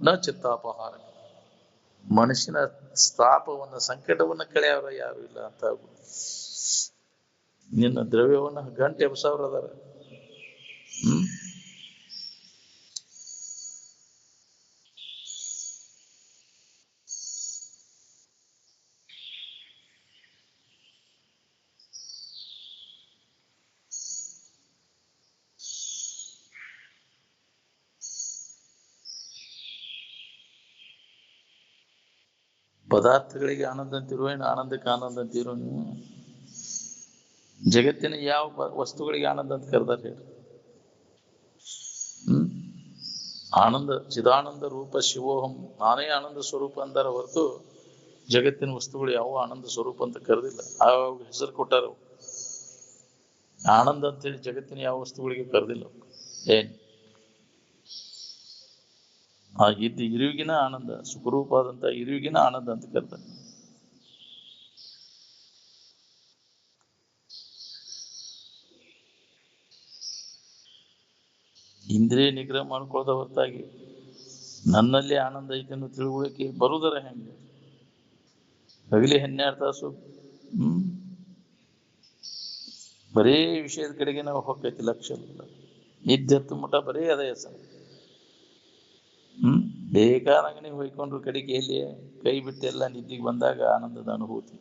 ನ ಚಿತ್ತಾಪಹಾರಕ. ಮನುಷ್ಯನ ಸ್ಥಾಪವನ್ನ ಸಂಕಟವನ್ನ ಕಳೆಯವ್ರ ಯಾರು ಇಲ್ಲ ಅಂತ. ನಿನ್ನ ದ್ರವ್ಯವನ್ನ ಗಂಟೆ ಎಬ್ಸವ್ರ ಅದಾರ. ಪದಾರ್ಥಗಳಿಗೆ ಆನಂದ ಅಂತಿರುವ, ಆನಂದಕ್ಕೆ ಆನಂದ ಅಂತಿರೋ ನೀವು? ಜಗತ್ತಿನ ಯಾವ ವಸ್ತುಗಳಿಗೆ ಆನಂದ ಅಂತ ಕರೆದಾರ ಹೇಳಿ? ಆನಂದ ಚಿದಾನಂದ ರೂಪ ಶಿವೋಹಂ, ನಾನೇ ಆನಂದ ಸ್ವರೂಪ ಅಂದಾರ ಹೊರತು ಜಗತ್ತಿನ ವಸ್ತುಗಳು ಯಾವ ಆನಂದ ಸ್ವರೂಪ ಅಂತ ಕರೆದಿಲ್ಲ. ಆ ಹೆಸರು ಕೊಟ್ಟಾರ. ಆನಂದ ಅಂತೇಳಿ ಜಗತ್ತಿನ ಯಾವ ವಸ್ತುಗಳಿಗೆ ಕರೆದಿಲ್ಲ. ಆ ಇರುವಿಗಿನ ಆನಂದ, ಸುಖರೂಪಾದಂತ ಇರುವಿಗಿನ ಆನಂದ ಅಂತ ಕರ್ತಾರೆ. ಇಂದ್ರಿಯ ನಿಗ್ರಹ ಮಾಡ್ಕೊಳ್ಳೋದ ಹೊರತಾಗಿ ನನ್ನಲ್ಲಿ ಆನಂದ ಐತೆ ಅನ್ನೋ ತಿಳುವಳಿಕೆ ಬರುವುದರ ಹೆಂಗೆ? ಹಗಲಿ 12 ತಾಸು ಬರೇ ವಿಷಯದ ಕಡೆಗೆ ನಾವು ಹೋಗ್ತೈತಿ, ಲಕ್ಷ್ಯ ಇಲ್ಲ. ನಿದ್ದೆತ್ತು ಮುಟ ಬರೇ ಅದೇ ಹೆಸರು. ಬೇಕಾದಂಗ ನೀವು ಹೊಯ್ಕೊಂಡ್ರು ಕಡೆಗೆ ಎಲ್ಲಿ ಕೈ ಬಿಟ್ಟು ಎಲ್ಲ ನಿದ್ದಿಗೆ ಬಂದಾಗ ಆನಂದದ ಅನುಭೂತಿ.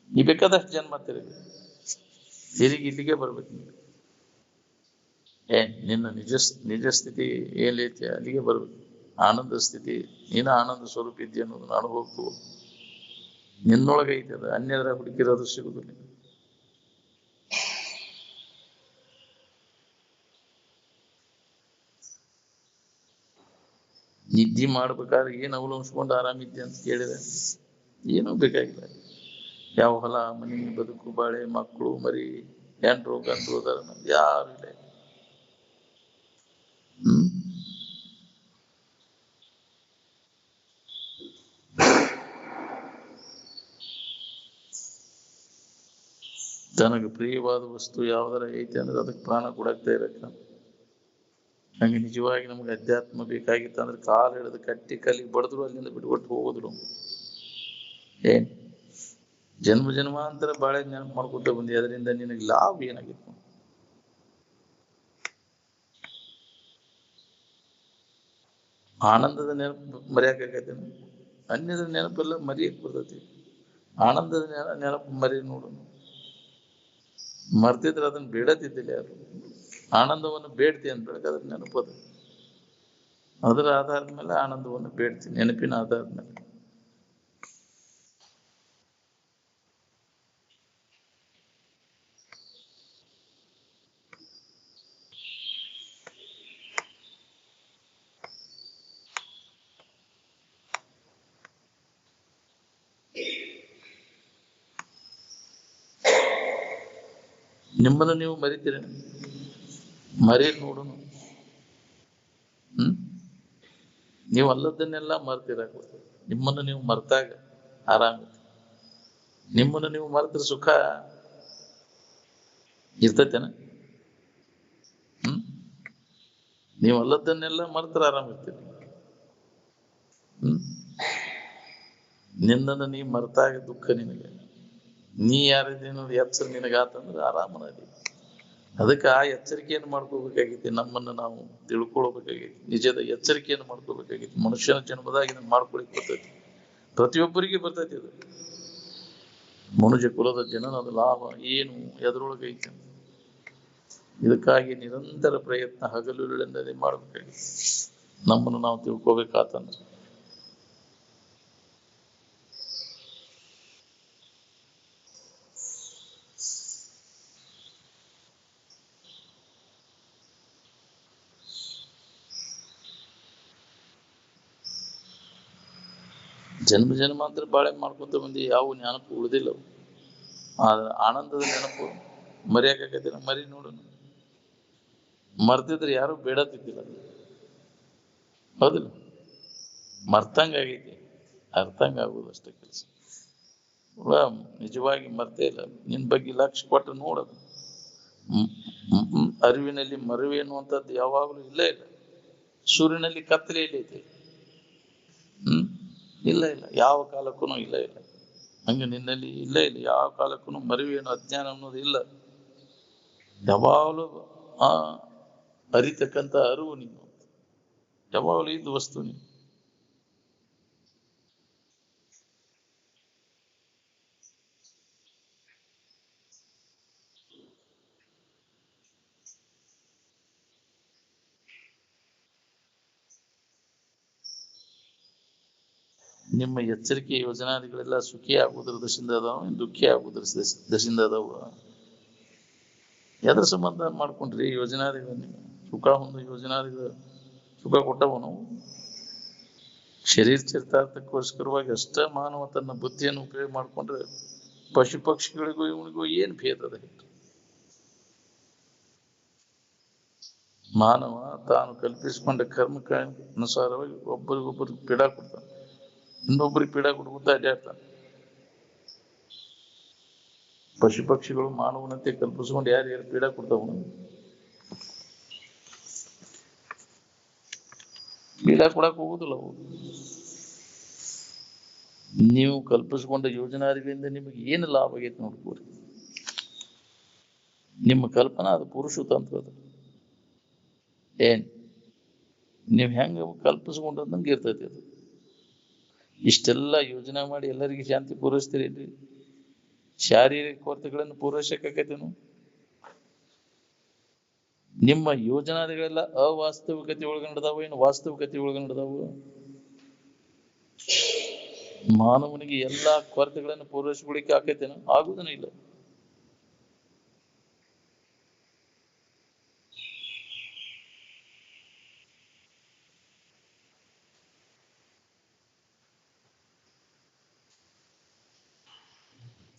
ಈ ಬೇಕಾದಷ್ಟು ಜನ್ಮ ತಿರುಗಿ ಇಲ್ಲಿಗೆ ಬರ್ಬೇಕು. ನಿನ್ನ ನಿಜ ಸ್ಥಿತಿ ಏನೈತಿ ಅಲ್ಲಿಗೆ ಬರ್ಬೇಕು. ಆನಂದ ಸ್ಥಿತಿ, ನೀನ ಆನಂದ ಸ್ವರೂಪ ಇದ್ದೀಯ ಅನ್ನೋದನ್ನ ಅನುಭವಕ್ಕೂ ನಿನ್ನೊಳಗೆ ಐತೆ. ಅದು ಅನ್ಯರ ಹುಡುಕಿರೋದು ಸಿಗುದಿಲ್ಲ. ನಿದ್ದೆ ಮಾಡ್ಬೇಕಾದ್ರೆ ಏನು ಅವಲಂಬಿಸ್ಕೊಂಡು ಆರಾಮಿದ್ದೆ ಅಂತ ಕೇಳಿದೆ, ಏನೂ ಬೇಕಾಗಿಲ್ಲ. ಯಾವ ಹೊಲ ಮನಿ ಬದುಕು ಬಾಳೆ ಮಕ್ಕಳು ಮರಿ ಹೆಂಡ್ರು ಗಂಡ್ರು ಅದಾರ, ಯಾರು ಇಲ್ಲ. ತನಗೆ ಪ್ರಿಯವಾದ ವಸ್ತು ಯಾವ್ದಾರ ಐತೆ ಅಂದ್ರೆ ಅದಕ್ಕೆ ಪ್ರಾಣ ಕೊಡಕ್ತಾ ಇರಕ್ಕ. ನಂಗೆ ನಿಜವಾಗಿ ನಮ್ಗೆ ಅಧ್ಯಾತ್ಮ ಬೇಕಾಗಿತ್ತು ಅಂದ್ರೆ ಕಾಲು ಹಿಡಿದು ಕಟ್ಟಿ ಕಲ್ಲಿಗೆ ಬಡದ್ರು ಅಲ್ಲಿಂದ ಬಿಟ್ಕೊಟ್ಟು ಹೋಗೋದ್ರು. ಜನ್ಮ ಜನ್ಮಾಂತರ ಬಾಳೆ ನೆನಪು ಮಾಡ್ಕೊತ ಬಂದಿ, ಅದರಿಂದ ನಿನಗೆ ಲಾಭ ಏನಾಗಿತ್ತು? ಆನಂದದ ನೆನಪು ಮರೆಯಕ್ಕಾಗೈತೆ? ಅನ್ಯದ ನೆನಪೆಲ್ಲ ಮರಿಯಕ್ ಬರ್ತೈತಿ. ಆನಂದದ ನೆನಪು ಮರಿ ನೋಡು. ಮರ್ತಿದ್ರೆ ಅದನ್ನ ಬೇಡತಿದ್ದಿಲ್ಲ ಯಾರು. ಆನಂದವನ್ನು ಬೇಡ್ತಿ ಅಂತ ಬೆಳಗ್ಗೆ ಅದ್ರ ನೆನಪದ. ಅದರ ಆಧಾರದ ಮೇಲೆ ಆನಂದವನ್ನು ಬೇಡ್ತೀನಿ, ನೆನಪಿನ ಆಧಾರದ ಮೇಲೆ. ನಿಮ್ಮನ್ನು ನೀವು ಮರಿತೀರ? ಮರಿ ನೋಡು. ನೀವು ಅಲ್ಲದನ್ನೆಲ್ಲ ಮರ್ತಿರಾಕ. ನಿಮ್ಮನ್ನು ನೀವು ಮರ್ತಾಗ ಆರಾಮ. ನಿಮ್ಮನ್ನು ನೀವು ಮರೆತ್ರ ಸುಖ ಇರ್ತೈತೇನ? ನೀವು ಅಲ್ಲದನ್ನೆಲ್ಲ ಮರ್ತ್ರ ಆರಾಮ ಇರ್ತೀರಿ. ನಿನ್ನನ್ನು ನೀ ಮರ್ತಾಗ ದುಃಖ ನಿನಗೆ. ನೀ ಯಾರಿದೇನೋ ಎಚ್ಚರ ನಿನಗಾತಂದ್ರೆ ಆರಾಮನದಿ. ಅದಕ್ಕೆ ಆ ಎಚ್ಚರಿಕೆಯನ್ನು ಮಾಡ್ಕೋಬೇಕಾಗೈತಿ. ನಮ್ಮನ್ನು ನಾವು ತಿಳ್ಕೊಳ್ಬೇಕಾಗೈತಿ. ನಿಜದ ಎಚ್ಚರಿಕೆಯನ್ನು ಮಾಡ್ಕೋಬೇಕಾಗೈತಿ. ಮನುಷ್ಯನ ಜನ್ಮದಾಗ ಇದನ್ನು ಮಾಡ್ಕೊಳಿಕ್ ಬರ್ತೈತಿ. ಪ್ರತಿಯೊಬ್ಬರಿಗೆ ಬರ್ತೈತಿ ಅದು. ಮನುಷ್ಯ ಕುಲದ ಜನನದ ಲಾಭ ಏನು ಎದರೊಳಗೈತಿ. ಇದಕ್ಕಾಗಿ ನಿರಂತರ ಪ್ರಯತ್ನ ಹಗಲುಗಳಿಂದಲೇ ಮಾಡ್ಬೇಕಾಗೈತಿ. ನಮ್ಮನ್ನು ನಾವು ತಿಳ್ಕೊಬೇಕಾತಂದ್ರೆ ಜನ್ಮ ಜನ್ಮಾಂತರ ಬಾಳೆ ಮಾಡ್ಕೊಂತ ಬಂದು ಯಾವ ನೆನಪು ಉಳಿದಿಲ್ಲ. ಆದ್ರೆ ಆನಂದದ ನೆನಪು ಮರೆಯಕ್ಕಾಗೈತೆ? ಮರಿ ನೋಡೋಣ. ಮರ್ತಿದ್ರೆ ಯಾರು ಬೇಡತಿದ್ದಿಲ್ಲ. ಹೌದಿಲ್ಲ? ಮರ್ತಂಗ ಆಗೈತಿ, ಅರ್ಥಂಗ ಆಗುದು ಅಷ್ಟೇ ಕೆಲಸ. ನಿಜವಾಗಿ ಮರ್ತೇ ಇಲ್ಲ. ನಿನ್ ಬಗ್ಗೆ ಲಕ್ಷ್ಯ ಕೊಟ್ಟು ನೋಡೋದು. ಅರಿವಿನಲ್ಲಿ ಮರುವೆ ಅನ್ನುವಂಥದ್ದು ಯಾವಾಗಲೂ ಇಲ್ಲೇ ಇಲ್ಲ. ಸೂರ್ಯನಲ್ಲಿ ಕತ್ತಲೆ ಐತಿ. ಇಲ್ಲ ಇಲ್ಲ, ಯಾವ ಕಾಲಕ್ಕೂ ಇಲ್ಲ ಇಲ್ಲ. ಹಂಗೆ ನಿನ್ನಲ್ಲಿ ಇಲ್ಲೇ ಇಲ್ಲ. ಯಾವ ಕಾಲಕ್ಕೂ ಮರುವೇನು ಅಜ್ಞಾನ ಅನ್ನೋದು ಇಲ್ಲ. ಯಾವಾಗಲೂ ಅರಿತಕ್ಕಂಥ ಅರಿವು ನೀನು. ಯಾವಾಗಲೂ ಇದ್ದು ವಸ್ತು ನೀನು. ನಿಮ್ಮ ಎಚ್ಚರಿಕೆ ಯೋಜನಾದಿಗಳೆಲ್ಲ ಸುಖಿ ಆಗುವುದರ ದಶಿಂದ ಅದಾವ, ದುಃಖಿ ಆಗುವುದರ ದಶಿಂದ ಅದಾವ. ಎದ್ರ ಸಂಬಂಧ ಮಾಡ್ಕೊಂಡ್ರಿ ಯೋಜನಾದಿಗಳು? ನೀವು ಸುಖ ಹೊಂದು ಯೋಜನಾದಿಗಳು ಸುಖ ಕೊಟ್ಟವು. ನಾವು ಶರೀರ ಚರಿತಾರ್ಥಕ್ಕೋಸ್ಕರವಾಗಿ ಅಷ್ಟ ಮಾನವ ತನ್ನ ಬುದ್ಧಿಯನ್ನು ಉಪಯೋಗ ಮಾಡ್ಕೊಂಡ್ರೆ ಪಶು ಪಕ್ಷಿಗಳಿಗೂ ಇವನಿಗೂ ಏನ್ ಭೇದ ಅದ? ಮಾನವ ತಾನು ಕಲ್ಪಿಸಿಕೊಂಡ ಕರ್ಮಕ್ಕೆ ಅನುಸಾರವಾಗಿ ಒಬ್ಬರಿಗೊಬ್ಬರಿಗೆ ಪೀಡಾ ಕೊಡ್ತಾನೆ, ಇನ್ನೊಬ್ಬರಿಗೆ ಪೀಡಾ ಕೊಡ್ಕೊತಾ ಅಡ್ಡಾಡ್ತಾನೆ. ಪಶು ಪಕ್ಷಿಗಳು ಮಾನವನಂತೆ ಕಲ್ಪಿಸ್ಕೊಂಡು ಯಾರು ಪೀಡಾ ಕೊಡ್ತಾವ? ಪೀಡಾ ಕೊಡಕ್ ಹೋಗುದಿಲ್ಲ ಅವು. ನೀವು ಕಲ್ಪಿಸಿಕೊಂಡ ಯೋಜನಾದಿಗಳಿಂದ ನಿಮಗೆ ಏನು ಲಾಭ ಆಗೈತೆ ನೋಡ್ಕೋರಿ. ನಿಮ್ಮ ಕಲ್ಪನಾ ಅದು ಪುರುಷ ತಂತ್ರ. ಅದು ಏನ್ ನೀವು ಹೆಂಗ ಕಲ್ಪಿಸ್ಕೊಂಡಂಗೆ ಇರ್ತೈತಿ. ಅದು ಇಷ್ಟೆಲ್ಲ ಯೋಜನೆ ಮಾಡಿ ಎಲ್ಲರಿಗೆ ಶಾಂತಿ ಪೂರೈಸ್ತೀರಿ. ಶಾರೀರಿಕ ಕೊರತೆಗಳನ್ನು ಪೂರೈಸಕ್ಕಾಗೈತೇನು? ನಿಮ್ಮ ಯೋಜನಾದಿಗಳೆಲ್ಲ ಅವಾಸ್ತವಿಕತೆ ಒಳಗೆ ನಡೆದಾವ, ಏನು ವಾಸ್ತವಿಕತೆ ಒಳಗೆ ನಡೆದಾವು? ಮಾನವನಿಗೆ ಎಲ್ಲಾ ಕೊರತೆಗಳನ್ನು ಪೂರೈಸಿಕೊಳ್ಳಿಕ್ಕೆ ಆಕೈತೇನು? ಆಗುದನ ಇಲ್ಲ.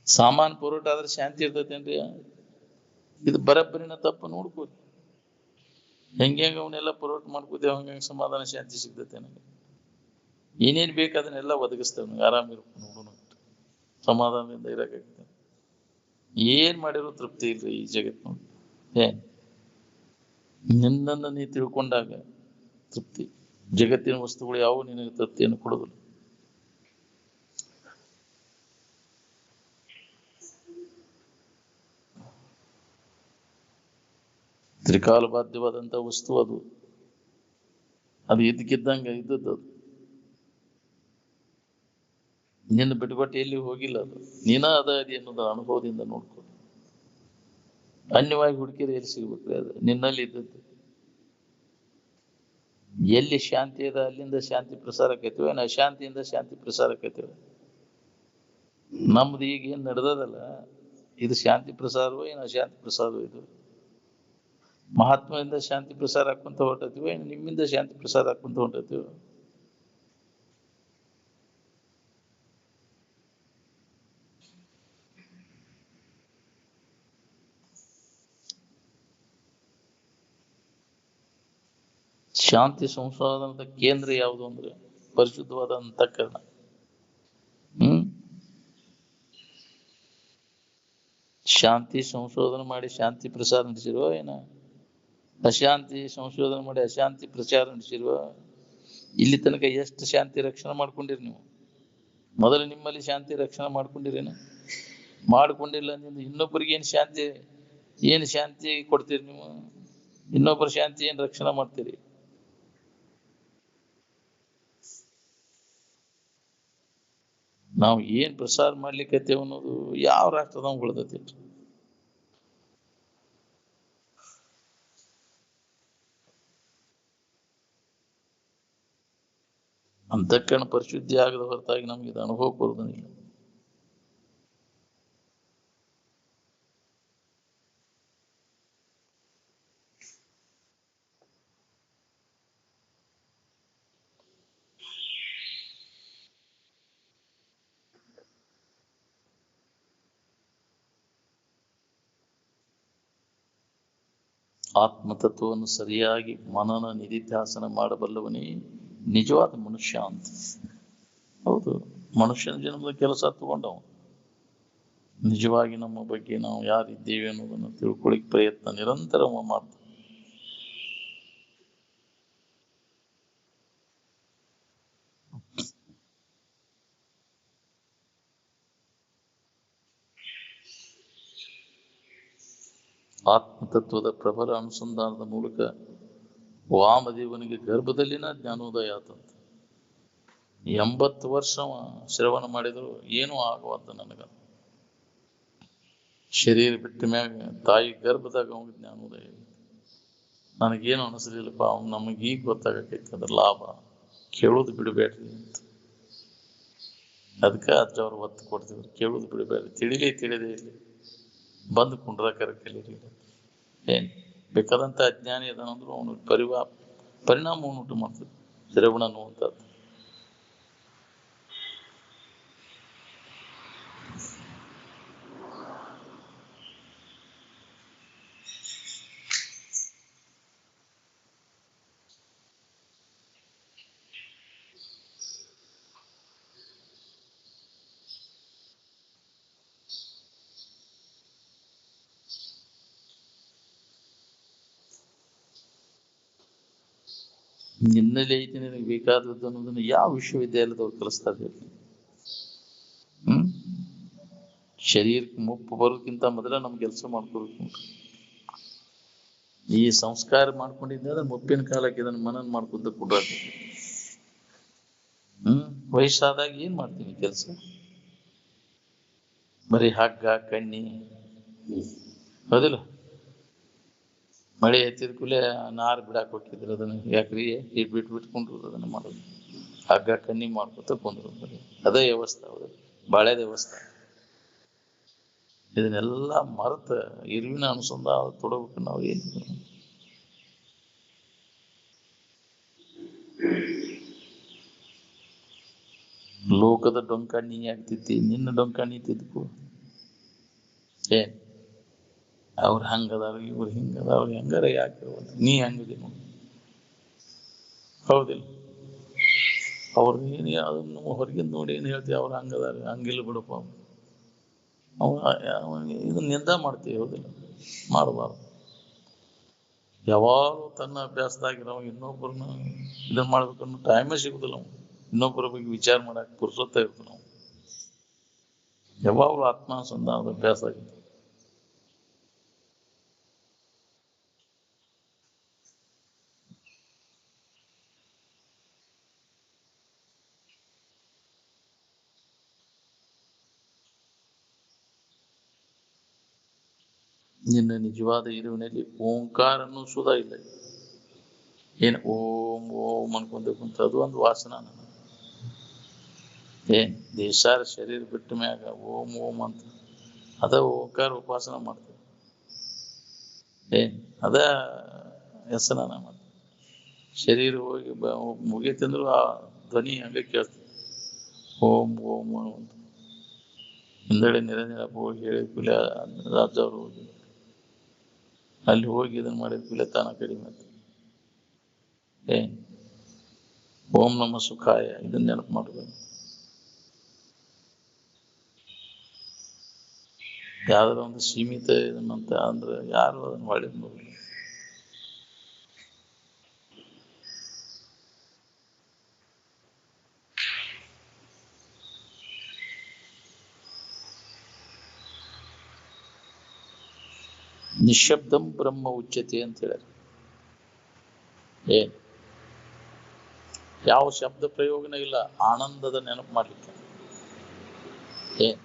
ಸಾಮಾನು ಪೂರಟ ಆದ್ರೆ ಶಾಂತಿ ಇರ್ತೈತೇನ್ರಿ? ಇದು ಬರಬ್ಬರಿನ ತಪ್ಪ ನೋಡ್ಕೋರಿ. ಹೆಂಗೆ ಅವನ್ನೆಲ್ಲ ಪೂರಟ ಮಾಡ್ಕೋತೇವೆ, ಹಂಗ ಸಮಾಧಾನ ಶಾಂತಿ ಸಿಗ್ತೈತೆ. ನನಗೆ ಏನೇನ್ ಬೇಕು ಅದನ್ನೆಲ್ಲ ಒದಗಿಸ್ತೇವೆ. ನನಗೆ ಆರಾಮ ಇರ್ಬೇಕು ನೋಡೋಣ, ಸಮಾಧಾನದಿಂದ ಇರಕಾಗ್ತದೆ. ಏನ್ ಮಾಡಿರೋ ತೃಪ್ತಿ ಇಲ್ರಿ ಈ ಜಗತ್ತು. ಏನ್ ನಿನ್ನನ್ನು ನೀ ತಿಳ್ಕೊಂಡಾಗ ತೃಪ್ತಿ. ಜಗತ್ತಿನ ವಸ್ತುಗಳು ಯಾವ ನಿನಗೆ ತೃಪ್ತಿಯನ್ನು ಕೊಡೋದಿಲ್ಲ. ತ್ರಿಕಾಲ ಬಾಧ್ಯವಾದಂತ ವಸ್ತು ಅದು. ಅದು ಇದ್ದಕ್ಕಿದ್ದಂಗೆ ಇದ್ದದ್ದು. ನಿನ್ನ ಬಿಟ್ಬಿಟ್ಟು ಎಲ್ಲಿ ಹೋಗಿಲ್ಲ ಅದು. ನೀನ ಅದ ಅದಿ ಅನ್ನೋದು ಅನುಭವದಿಂದ ನೋಡ್ಕೊ. ಅನ್ಯವಾಗಿ ಹುಡುಕಿದ್ರೆ ಎಲ್ಲಿ ಸಿಗ್ಬೇಕ್ರಿ? ಅದು ನಿನ್ನಲ್ಲಿ ಇದ್ದದ್ದು. ಎಲ್ಲಿ ಶಾಂತಿ ಅದ ಅಲ್ಲಿಂದ ಶಾಂತಿ ಪ್ರಸಾರ ಆಕೈತಿವ, ಏನ್ ಅಶಾಂತಿಯಿಂದ ಶಾಂತಿ ಪ್ರಸಾರ ಆಕೈತಿವ? ನಮ್ದು ಈಗ ಏನ್ ನಡೆದದಲ್ಲ, ಇದು ಶಾಂತಿ ಪ್ರಸಾರವೋ ಏನು ಅಶಾಂತಿ ಪ್ರಸಾರವೋ? ಇದು ಮಹಾತ್ಮದಿಂದ ಶಾಂತಿ ಪ್ರಸಾರ ಹಾಕೊಂತ ಹೊರಟೈತಿವ, ಏನು ನಿಮ್ಮಿಂದ ಶಾಂತಿ ಪ್ರಸಾರ ಹಾಕೊಂತ ಹೊರಟೈತಿವ? ಶಾಂತಿ ಸಂಶೋಧನದ ಕೇಂದ್ರ ಯಾವುದು ಅಂದ್ರೆ ಪರಿಶುದ್ಧವಾದ ಅಂತಃಕರಣ. ಶಾಂತಿ ಸಂಶೋಧನೆ ಮಾಡಿ ಶಾಂತಿ ಪ್ರಸಾರ ನಡೆಸಿರುವ ಏನ ಅಶಾಂತಿ ಸಂಶೋಧನೆ ಮಾಡಿ ಅಶಾಂತಿ ಪ್ರಚಾರ ನಡೆಸಿರುವ? ಇಲ್ಲಿ ತನಕ ಎಷ್ಟು ಶಾಂತಿ ರಕ್ಷಣೆ ಮಾಡ್ಕೊಂಡಿರಿ ನೀವು? ಮೊದಲು ನಿಮ್ಮಲ್ಲಿ ಶಾಂತಿ ರಕ್ಷಣೆ ಮಾಡ್ಕೊಂಡಿರೇನ? ಮಾಡ್ಕೊಂಡಿಲ್ಲ ಅಂದ್ರೆ ಇನ್ನೊಬ್ಬರಿಗೆ ಏನ್ ಶಾಂತಿ ಕೊಡ್ತೀರಿ ನೀವು? ಇನ್ನೊಬ್ಬರ ಶಾಂತಿ ಏನ್ ರಕ್ಷಣೆ ಮಾಡ್ತೀರಿ? ನಾವು ಏನ್ ಪ್ರಸಾರ ಮಾಡ್ಲಿಕ್ಕೆ ಅನ್ನೋದು ಯಾವ ರಾಷ್ಟ್ರದಾಗ ಉಳ್ದೈತಿ? ಅಂತಃಕರಣ ಪರಿಶುದ್ಧಿ ಆಗದ ಹೊರತಾಗಿ ನಮ್ಗೆ ಇದು ಅನುಭವ ಬರುವುದಿಲ್ಲ. ಆತ್ಮತತ್ವವನ್ನು ಸರಿಯಾಗಿ ಮನನ ನಿಧಿಧ್ಯಾಸನ ಮಾಡಬಲ್ಲವನೇ ನಿಜವಾದ ಮನುಷ್ಯ ಅಂತ. ಹೌದು, ಮನುಷ್ಯನ ಜನ್ಮದ ಕೆಲಸ ತಗೊಂಡವ. ನಿಜವಾಗಿ ನಮ್ಮ ಬಗ್ಗೆ ನಾವು ಯಾರಿದ್ದೇವೆ ಅನ್ನೋದನ್ನು ತಿಳ್ಕೊಳ್ಳಿಕ್ ಪ್ರಯತ್ನ ನಿರಂತರ ಮಾಡ್ತೀವಿ. ಆತ್ಮತತ್ವದ ಪ್ರಬಲ ಅನುಸಂಧಾನದ ಮೂಲಕ ವಾಮದೇವನಿಗೆ ಗರ್ಭದಲ್ಲಿನ ಜ್ಞಾನೋದಯ ಆತಂತ. 80 ವರ್ಷ ಶ್ರವಣ ಮಾಡಿದ್ರು ಏನೂ ಆಗವತ್ತ ನನಗ. ಶರೀರ ಬಿಟ್ಟ ಮ್ಯಾಗ ತಾಯಿ ಗರ್ಭದಾಗ ಅವನಿಗೆ ಜ್ಞಾನೋದಯ. ನನಗೇನು ಅನಿಸಲಿಲ್ಲಪ್ಪ, ಅವ್ನು ನಮಗೆ ಈಗ ಗೊತ್ತಾಗೈತಿ ಅದ್ರ ಲಾಭ. ಕೇಳೋದು ಬಿಡಬೇಡ್ರಿ ಅಂತ. ಅದಕ್ಕೆ ಅಜ್ಜವ್ರು ಒತ್ತು ಕೊಡ್ತಿದ್ರು, ಕೇಳೋದು ಬಿಡಬೇಡ್ರಿ, ತಿಳಿದೇ ಇರಲಿ, ಬಂದು ಕುಂಡ್ರಾಕರ ಕಲೀರಿ. ಏನ್ ಬೇಕಾದಂತ ಅಜ್ಞಾನಿ ಅದನಂದ್ರು ಅವನು ಪರಿಣಾಮವನ್ನು ಉಂಟು ಮಾಡ್ತದೆ ಶ್ರವಣ ಅನ್ನುವಂಥದ್ದು. ನಿನ್ನಲ್ಲಿ ಐತಿ ನಿನಗೆ ಬೇಕಾದದ್ದು ಅನ್ನೋದನ್ನ ಯಾವ ವಿಶ್ವವಿದ್ಯಾಲಯದವ್ರು ಕಲಿಸ್ತಾರೆ? ಶರೀರಕ್ಕೆ ಮುಪ್ಪು ಬರೋದಕ್ಕಿಂತ ಮೊದಲ ನಮ್ ಕೆಲಸ ಮಾಡ್ಕೋಬೇಕು. ಈ ಸಂಸ್ಕಾರ ಮಾಡ್ಕೊಂಡಿದ್ದ ಮುಪ್ಪಿನ ಕಾಲಕ್ಕೆ ಇದನ್ನ ಮನನ ಮಾಡ್ಕೊಂತ ಕೂಡ ವಯಸ್ಸಾದಾಗ ಏನ್ ಮಾಡ್ತೀನಿ ಕೆಲಸ? ಬರೀ ಹಗ್ಗ ಕಣ್ಣಿ, ಹೌದಿಲ್ಲ? ಮಳೆ ಎತ್ತಿದ ಕೂಲೆ ನಾರು ಬಿಡಾಕ್ ಹೋಗಿದ್ರು, ಅದನ್ನ ಯಾಕ್ರಿ ಬಿಟ್ಕೊಂಡ್ರು ಅದನ್ನ ಮಾಡೋದು. ಹಗ್ಗ ಕಣ್ಣಿ ಮಾಡ್ಕೊತ ಕುಂದ್ರು, ಅದೇ ವ್ಯವಸ್ಥೆ. ಹೌದು, ಬಾಳೆ ವ್ಯವಸ್ಥೆ. ಇದನ್ನೆಲ್ಲ ಮರೆತ ಇರುವಿನ ಅನುಸಂಧಾನ ತೊಡಬೇಕು ನಾವು. ಏನು ಲೋಕದ ಡೊಂಕ ನೀ ಆಗ್ತಿದ್ದಿ, ನಿನ್ನ ಡೊಂಕ ನೀ ತಿದ್ಕೋ. ಏನ್ ಅವ್ರು ಹಂಗದಾರ, ಇವ್ರು ಹಿಂಗದ, ಅವ್ರು ಹೆಂಗಾರ ಯಾಕೆ ನೀ ಹಂಗಿದೆ ನೋಡಿ? ಹೌದಿಲ್ಲ? ಅವ್ರ ಏನ್ ಅದನ್ನು ಹೊರಗಿಂದ ನೋಡಿ ಏನ್ ಹೇಳ್ತೀವಿ, ಅವ್ರು ಹಂಗದಾರ, ಹಂಗಿಲ್ಲ ಬಿಡಪ್ಪ. ಇದನ್ನ ನಿಂದ ಮಾಡ್ತೀವಿ, ಹೌದಿಲ್ಲ? ಮಾಡಬಾರ್ದು. ಯಾವಾಗಲೂ ತನ್ನ ಅಭ್ಯಾಸದಾಗಿರೋ ಇನ್ನೊಬ್ಬರನ್ನ ಇದನ್ನ ಮಾಡ್ಬೇಕನ್ನೋ ಟೈಮೇ ಸಿಗುದಿಲ್ಲ. ನಾವು ಇನ್ನೊಬ್ಬರ ಬಗ್ಗೆ ವಿಚಾರ ಮಾಡಕ್ ಪುರ್ಸೊತ್ತ ಇರ್ತೀವಿ. ನಾವು ಯಾವಾಗಲೂ ಆತ್ಮಾನುಸಂಧಾನದ ಅಭ್ಯಾಸ ಆಗಿದೆ. ನಿನ್ನ ನಿಜವಾದ ಇರುವಿನಲ್ಲಿ ಓಂಕಾರನ್ನು ಸುಧಾ ಇಲ್ಲ. ಏನ್ ಓಂ ಓಂ ಅನ್ಕೊಂತ ಕುಂತ ಅದು ಒಂದು ವಾಸನ. ಏನ್ ದೇಶಾರ ಶರೀರ ಬಿಟ್ಟ ಮ್ಯಾಗ ಓಂ ಓಂ ಅಂತ ಅದ ಓಂಕಾರ ಉಪಾಸನ ಮಾಡ್ತೇವೆ. ಏನ್ ಅದ ಹೆಸರನ ಮಾಡ್ತೇವೆ. ಶರೀರ ಹೋಗಿ ಮುಗೀತಂದ್ರು ಆ ಧ್ವನಿ ಹಂಗ ಕೇಳ್ತದೆ, ಓಂ ಓಂ ಅಂತ. ಹಿಂದಡೆ ನಿರಂಜನ ಹೋಗಿ ಹೇಳಿದ ಕೂಲೆ ರಾಜ ಅವರು ಹೋಗಿ ಅಲ್ಲಿ ಹೋಗಿ ಇದನ್ನ ಮಾಡಿದ ಕೂಲೆ ತಾನ ಕಡಿಮೆ ಆಯ್ತು. ಏನ್ ಓಂ ನಮ ಸುಖಾಯ ಇದನ್ನ ನೆನಪು ಮಾಡಬೇಕು. ಯಾವ್ದಾರ ಒಂದು ಸೀಮಿತ ಇದನ್ನಂತ ಅಂದ್ರೆ ಯಾರು ಅದನ್ನ ಒಳ್ಳೇದು ನೋಡಿ. ನಿಶಬ್ದಂ ಬ್ರಹ್ಮ ಉಚ್ಯತೆ ಅಂತ ಹೇಳ್ಯಾರ. ಏನ್ ಯಾವ ಶಬ್ದ ಪ್ರಯೋಗನ ಇಲ್ಲ, ಆನಂದದ ನೆನಪು ಮಾಡ್ಲಿಕ್ಕೆ. ಏನ್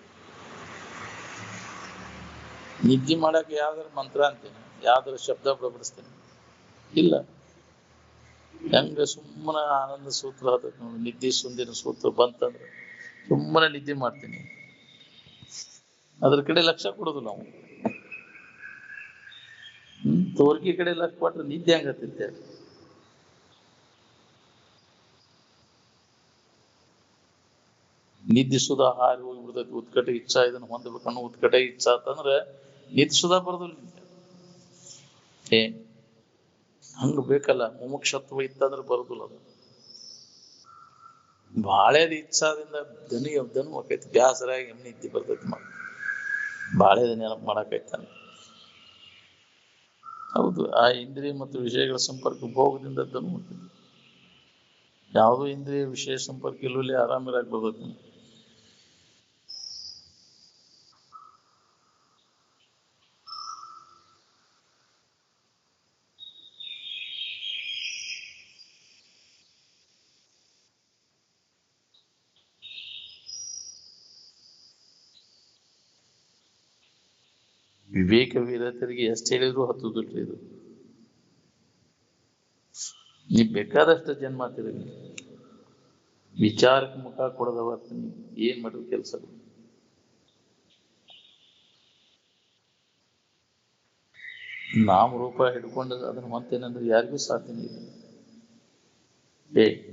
ನಿದ್ದೆ ಮಾಡಕ್ಕೆ ಯಾವ್ದಾರ ಮಂತ್ರ ಅಂತೇನೆ, ಯಾವ್ದಾರ ಶಬ್ದ ಬಿಡಿಸ್ತೇನೆ ಇಲ್ಲ. ಹೆಂಗ ಸುಮ್ಮನೆ ಆನಂದ ಸೂತ್ರ ಆದದ್ ನೋಡಿ, ನಿದ್ದೆ ಸುಂದಿನ ಸೂತ್ರ ಬಂತಂದ್ರೆ ಸುಮ್ಮನೆ ನಿದ್ದೆ ಮಾಡ್ತೀನಿ, ಅದ್ರ ಕಡೆ ಲಕ್ಷ್ಯ ಕೊಡೋದು ನಾವು. ತೋರ್ಗಿ ಕಡೆ ಲಕ್ಷ್ಯ ಕೊಟ್ರೆ ನಿದ್ದೆ ಹಂಗತ್ತಿದ್ದೆ. ನಿದ್ದೆ ಸುಧಾ ಹಾರಿ ಹೋಗ್ಬಿಡ್ತೈತಿ. ಉತ್ಕಟ ಇಚ್ಛಾ ಇದನ್ನ ಹೊಂದಬೇಕನ್ನೋ ಉತ್ಕಟ ಇಚ್ಛಾ ಅಂತಂದ್ರೆ ನಿದ್ದೆ ಸುಧಾ ಬರೋದಿಲ್ಲ. ಹಂಗ ಬೇಕಲ್ಲ, ಮುಮುಕ್ಷತ್ವ ಇತ್ತಂದ್ರೆ ಬರೋದಿಲ್ಲ ಅದು. ಬಾಳೆದ ಇಚ್ಛಾದಿಂದ ದನು ಆಕೈತಿ, ಬ್ಯಾಸರಾಗಿ ನಿದ್ದೆ ಬರ್ತೈತಿ. ಬಾಳೆದ ನೆನಪು ಮಾಡಾಕೈತಾನೆ. ಹೌದು, ಆ ಇಂದ್ರಿಯ ಮತ್ತು ವಿಷಯಗಳ ಸಂಪರ್ಕ ಭೋಗದಿಂದ ದನು ಆಕೈತಿ. ಯಾವುದೋ ಇಂದ್ರಿಯ ವಿಷಯ ಸಂಪರ್ಕ ಇಲ್ಲಲ್ಲಿ ಆರಾಮಿರಾಗಿ ಬರ್ತೈತಿ. ವಿವೇಕ ವೀರತರಿಗೆ ಎಷ್ಟು ಹೇಳಿದ್ರು ಹತ್ತುದಿಲ್ರಿ ಇದು. ನೀ ಬೇಕಾದಷ್ಟು ಜನ್ಮ ತಿರುಗಿ ವಿಚಾರಕ್ಕೆ ಮುಖ ಕೊಡದವ ಏನ್ ಮಾಡಿದ್ರು ಕೆಲಸ. ನಾಮರೂಪ ಹಿಡ್ಕೊಂಡು ಅದನ್ನ ಮತ್ತೇನಂದ್ರೆ ಯಾರಿಗೂ ಸಾಧ್ಯನೇ ಇಲ್ಲ.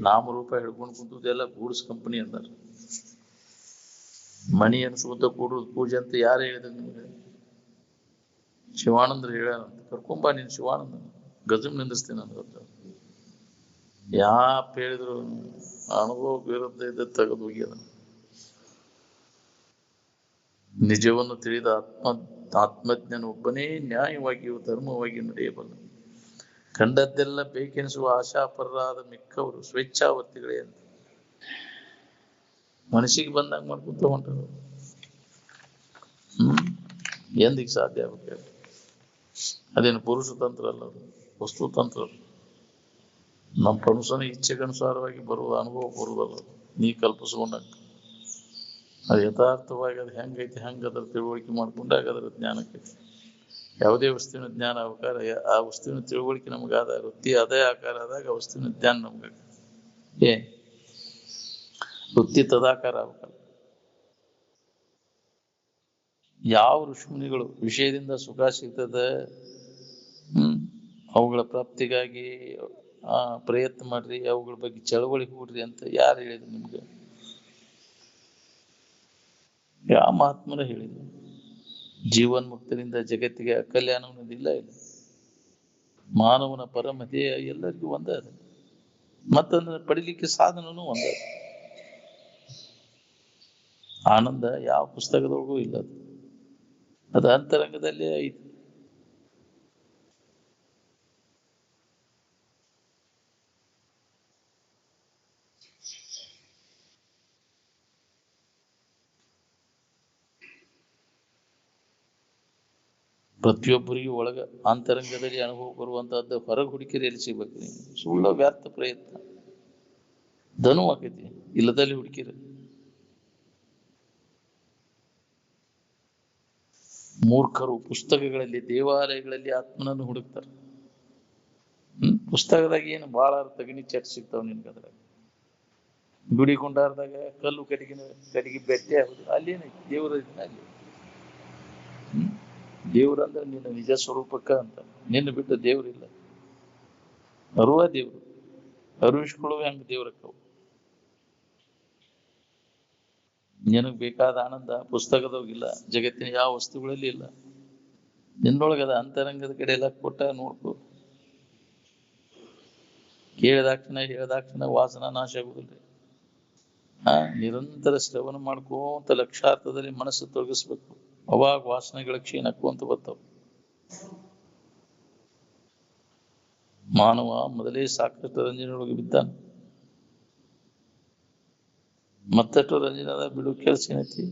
ನಾಮರೂಪ ಹಿಡ್ಕೊಂಡು ಕುಂತದೆಲ್ಲ ಗೂಡ್ಸ್ ಕಂಪನಿ ಅಂದಾರ. ಮಣಿ ಅನ್ಸ್ಕೊತ ಕೂಡುದು ಪೂಜೆ ಅಂತ ಯಾರು ಹೇಳಿದ್ರು ನಿಮ್ಗೆ? ಶಿವಾನಂದ್ರ ಹೇಳ್ಯಾರಂತ. ಕರ್ಕೊಂಬ ನೀನ್ ಶಿವಾನಂದ ಗಜಮ್ ನಿಂದಿಸ್ತೇನೆ ಅಂತ. ಯಾಪ್ ಹೇಳಿದ್ರು ಅನುಭವಕ್ಕೆ ವಿರುದ್ಧ ಇದ್ದ ತೆಗೆದು ಹೋಗ್ಯದ. ನಿಜವನ್ನು ತಿಳಿದ ಆತ್ಮಜ್ಞನ ಒಬ್ಬನೇ ನ್ಯಾಯವಾಗಿಯೂ ಧರ್ಮವಾಗಿ ನಡೆಯಬಲ್ಲ. ಕಂಡದ್ದೆಲ್ಲ ಬೇಕೆನಿಸುವ ಆಶಾಪರರಾದ ಮಿಕ್ಕವರು ಸ್ವೇಚ್ಛಾವರ್ತಿಗಳೇ ಅಂತ ಮನಸ್ಸಿಗೆ ಬಂದಾಗ ಮಾಡ್ಕೊಂತ ಹೊಂಟಾರ. ಎಂದಿಗೆ ಸಾಧ್ಯ ಆಗ್ಬೇಕು? ಅದೇನು ಪುರುಷ ತಂತ್ರ ಅಲ್ಲ, ಅದು ವಸ್ತು ತಂತ್ರ. ನಮ್ಮ ಪುರುಷನ ಇಚ್ಛೆಗನುಸಾರವಾಗಿ ಬರುವ ಅನುಭವ ಬರುವುದಲ್ಲ, ನೀ ಕಲ್ಪಿಸ್ಕೊಂಡಂಗ. ಅದು ಯಥಾರ್ಥವಾಗಿ ಅದು ಹೆಂಗೈತಿ ಹಂಗ ಅದರ ತಿಳುವಳಿಕೆ ಮಾಡ್ಕೊಂಡಾಗ ಅದರ ಜ್ಞಾನಕ್ಕೆ. ಯಾವುದೇ ವಸ್ತುವಿನ ಜ್ಞಾನ ಆಕಾರ, ಆ ವಸ್ತುವಿನ ತಿಳುವಳಿಕೆ ನಮಗಾದ, ವೃತ್ತಿ ಅದೇ ಆಕಾರ ಆದಾಗ ಆ ವಸ್ತುವಿನ ಜ್ಞಾನ ನಮ್ಗ ವೃತ್ತಿ ತದಾಕಾರ ಆಗಲ್ಲ. ಯಾವ ಋಷಿಮುನಿಗಳು ವಿಷಯದಿಂದ ಸುಖ ಸಿಗ್ತದೆ ಅವುಗಳ ಪ್ರಾಪ್ತಿಗಾಗಿ ಪ್ರಯತ್ನ ಮಾಡ್ರಿ, ಅವುಗಳ ಬಗ್ಗೆ ಚಳವಳಿ ಹೂಡ್ರಿ ಅಂತ ಯಾರು ಹೇಳಿದ್ರು ನಿಮ್ಗೆ? ಯಾವ ಮಹಾತ್ಮನ ಹೇಳಿದ್ರು? ಜೀವನ್ಮುಕ್ತರಿಂದ ಜಗತ್ತಿಗೆ ಅಕಲ್ಯಾಣ ಅನ್ನೋದಿಲ್ಲ. ಇಲ್ಲ, ಮಾನವನ ಪರಮ ಧ್ಯೇಯ ಎಲ್ಲರಿಗೂ ಒಂದೇ ಅದ, ಮತ್ತೊಂದು ಪಡಿಲಿಕ್ಕೆ ಸಾಧನನೂ ಒಂದೇ. ಆನಂದ ಯಾವ ಪುಸ್ತಕದೊಳಗೂ ಇಲ್ಲ, ಅದು ಅಂತರಂಗದಲ್ಲೇ ಐತಿ. ಪ್ರತಿಯೊಬ್ಬರಿಗೂ ಒಳಗ ಅಂತರಂಗದಲ್ಲಿ ಅನುಭವ ಬರುವಂತಹದ್ದು ಹೊರಗೆ ಹುಡುಕಿರಿ ಎಲ್ಲಿ ಸಿಗ್ಬೇಕು? ನೀವು ಸುಳ್ಳು ವ್ಯರ್ಥ ಪ್ರಯತ್ನ, ಧನು ಆಕೈತಿ ಇಲ್ಲದಲ್ಲಿ ಹುಡುಕಿರಿ. ಮೂರ್ಖರು ಪುಸ್ತಕಗಳಲ್ಲಿ ದೇವಾಲಯಗಳಲ್ಲಿ ಆತ್ಮನನ್ನು ಹುಡುಕ್ತಾರೆ. ಪುಸ್ತಕದಾಗ ಏನು ಬಹಳ ತಗಣಿ ಚಟ್ ಸಿಗ್ತಾವ ನಿನ್ಗದ್ರಾಗ. ಗುಡಿ ಕುಂಡಾರದಾಗ ಕಲ್ಲು ಕಟ್ಟಿಗೆ ಬೆಟ್ಟೆ ಆಗುದು, ಅಲ್ಲೇನೈತಿ ದೇವರ ಅಲ್ಲಿ. ದೇವ್ರಂದ್ರೆ ನಿನ್ನ ನಿಜ ಸ್ವರೂಪಕ್ಕ ಅಂತ. ನಿನ್ನ ಬಿಟ್ಟು ದೇವ್ರಿಲ್ಲ. ಅರುವ ದೇವ್ರು ಅರುವಿಸ್ಕೊಳ್ಳುವ ಹಂಗ ದೇವ್ರಕ್ಕವು. ನಿನಗ್ ಬೇಕಾದ ಆನಂದ ಪುಸ್ತಕದವಾಗಿಲ್ಲ, ಜಗತ್ತಿನ ಯಾವ ವಸ್ತುಗಳಲ್ಲಿ ಇಲ್ಲ. ನಿನ್ನೊಳಗದ ಅಂತರಂಗದ ಕಡೆ ಎಲ್ಲ ಕೊಟ್ಟ ನೋಡ್ಕೊ. ಕೇಳಿದಾಕ್ಷಣ ಹೇಳಿದಾಕ್ಷಣ ವಾಸನ ನಾಶ ಆಗುದಿಲ್ರಿ. ನಿರಂತರ ಶ್ರವಣ ಮಾಡ್ಕೋಂತ ಲಕ್ಷಾರ್ಥದಲ್ಲಿ ಮನಸ್ಸು ತೊಡಗಿಸ್ಬೇಕು. ಅವಾಗ ವಾಸನೆಗಳ ಕ್ಷೀಣಕ್ಕೂ ಅಂತ ಬರ್ತಾವ. ಮಾನವ ಮೊದಲೇ ಸಾಕಷ್ಟು ರಂಜನೆಯೊಳಗೆ ಬಿದ್ದಾನ. ಮತ್ತಷ್ಟು ರಂಜನದ ಬಿಡು ಕೆಲಸ ಏನೈತಿ?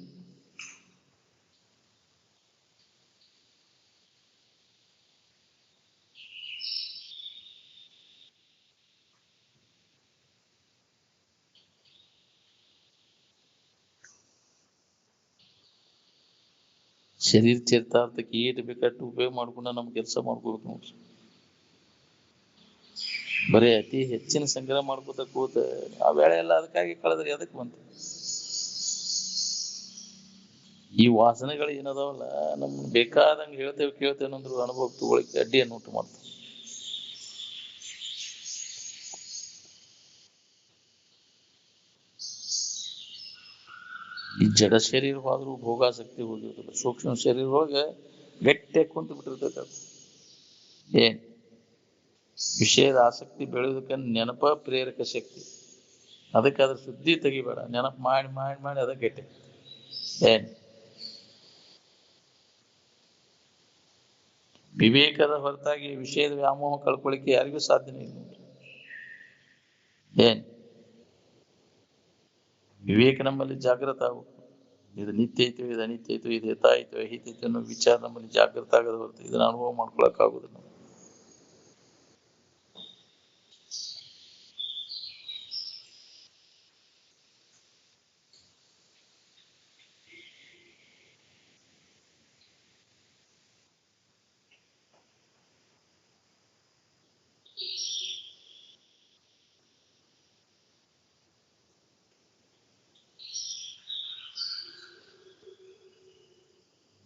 ಶರೀರ ಚರಿತಾರ್ಥಕ್ಕೆ ಏಟ್ ಬೇಕಾಟ್ಟು ಉಪಯೋಗ ಮಾಡ್ಕೊಂಡ ನಮ್ ಕೆಲಸ ಮಾಡ್ಕೋಬೇಕು ನೋಡ್ರಿ. ಬರೀ ಅತಿ ಹೆಚ್ಚಿನ ಸಂಗ್ರಹ ಮಾಡ್ಕೋತ ಕೂತ ಆ ವೇಳೆ ಎಲ್ಲ ಅದಕ್ಕಾಗಿ ಕಳೆದ್ರಿ ಅದಕ್ಕೆ ಬಂತು. ಈ ವಾಸನೆಗಳು ಏನದಾವಲ್ಲ, ನಮ್ ಬೇಕಾದಂಗೆ ಹೇಳ್ತೇವೆ ಕೇಳ್ತೇವೆ ಅನ್ನೋದ್ರ ಅನುಭವ ತಗೊಳಿಕ್ಕೆ ಅಡ್ಡಿಯನ್ನು ಉಂಟು ಮಾಡ್ತೇವೆ. ಈ ಜಡ ಶರೀರವಾದ್ರೂ ಭೋಗಾಸಕ್ತಿ ಹೋಗಿರ್ತದೆ. ಸೂಕ್ಷ್ಮ ಶರೀರದೊಳಗೆ ಗಟ್ಟಿಯಾಗಿ ಕುಂತು ಬಿಟ್ಟಿರ್ತೈತೆ. ಏನ್ ವಿಷಯದ ಆಸಕ್ತಿ ಬೆಳೆಯೋದಕ್ಕೆ ನೆನಪ ಪ್ರೇರಕ ಶಕ್ತಿ. ಅದಕ್ಕೆ ಅದ್ರ ಸುದ್ದಿ ತೆಗಿಬೇಡ, ನೆನಪು ಮಾಡಿ ಮಾಡಿ ಮಾಡಿ ಅದ ಗಟ್ಟಿ. ಏನ್ ವಿವೇಕದ ಹೊರತಾಗಿ ವಿಷಯದ ವ್ಯಾಮೋಹ ಕಳ್ಕೊಳ್ಳಿಕ್ಕೆ ಯಾರಿಗೂ ಸಾಧ್ಯನೇ ಇಲ್ಲ. ಏನ್ ವಿವೇಕ ನಮ್ಮಲ್ಲಿ ಜಾಗೃತ ಆಗಬೇಕು. ಇದು ನಿತ್ಯ ಐತೋ, ಇದು ಅನಿತ್ಯ ಐತೋ, ಇದು ಯಥಾ ಐತೋ ಅಹಿತ ಐತೋ ಅನ್ನೋ ವಿಚಾರ ನಮ್ಮಲ್ಲಿ ಜಾಗೃತ ಆಗದ ಹೊರತು ಇದನ್ನ ಅನುಭವ ಮಾಡ್ಕೊಳಕ್ ಆಗುದಿಲ್ಲ.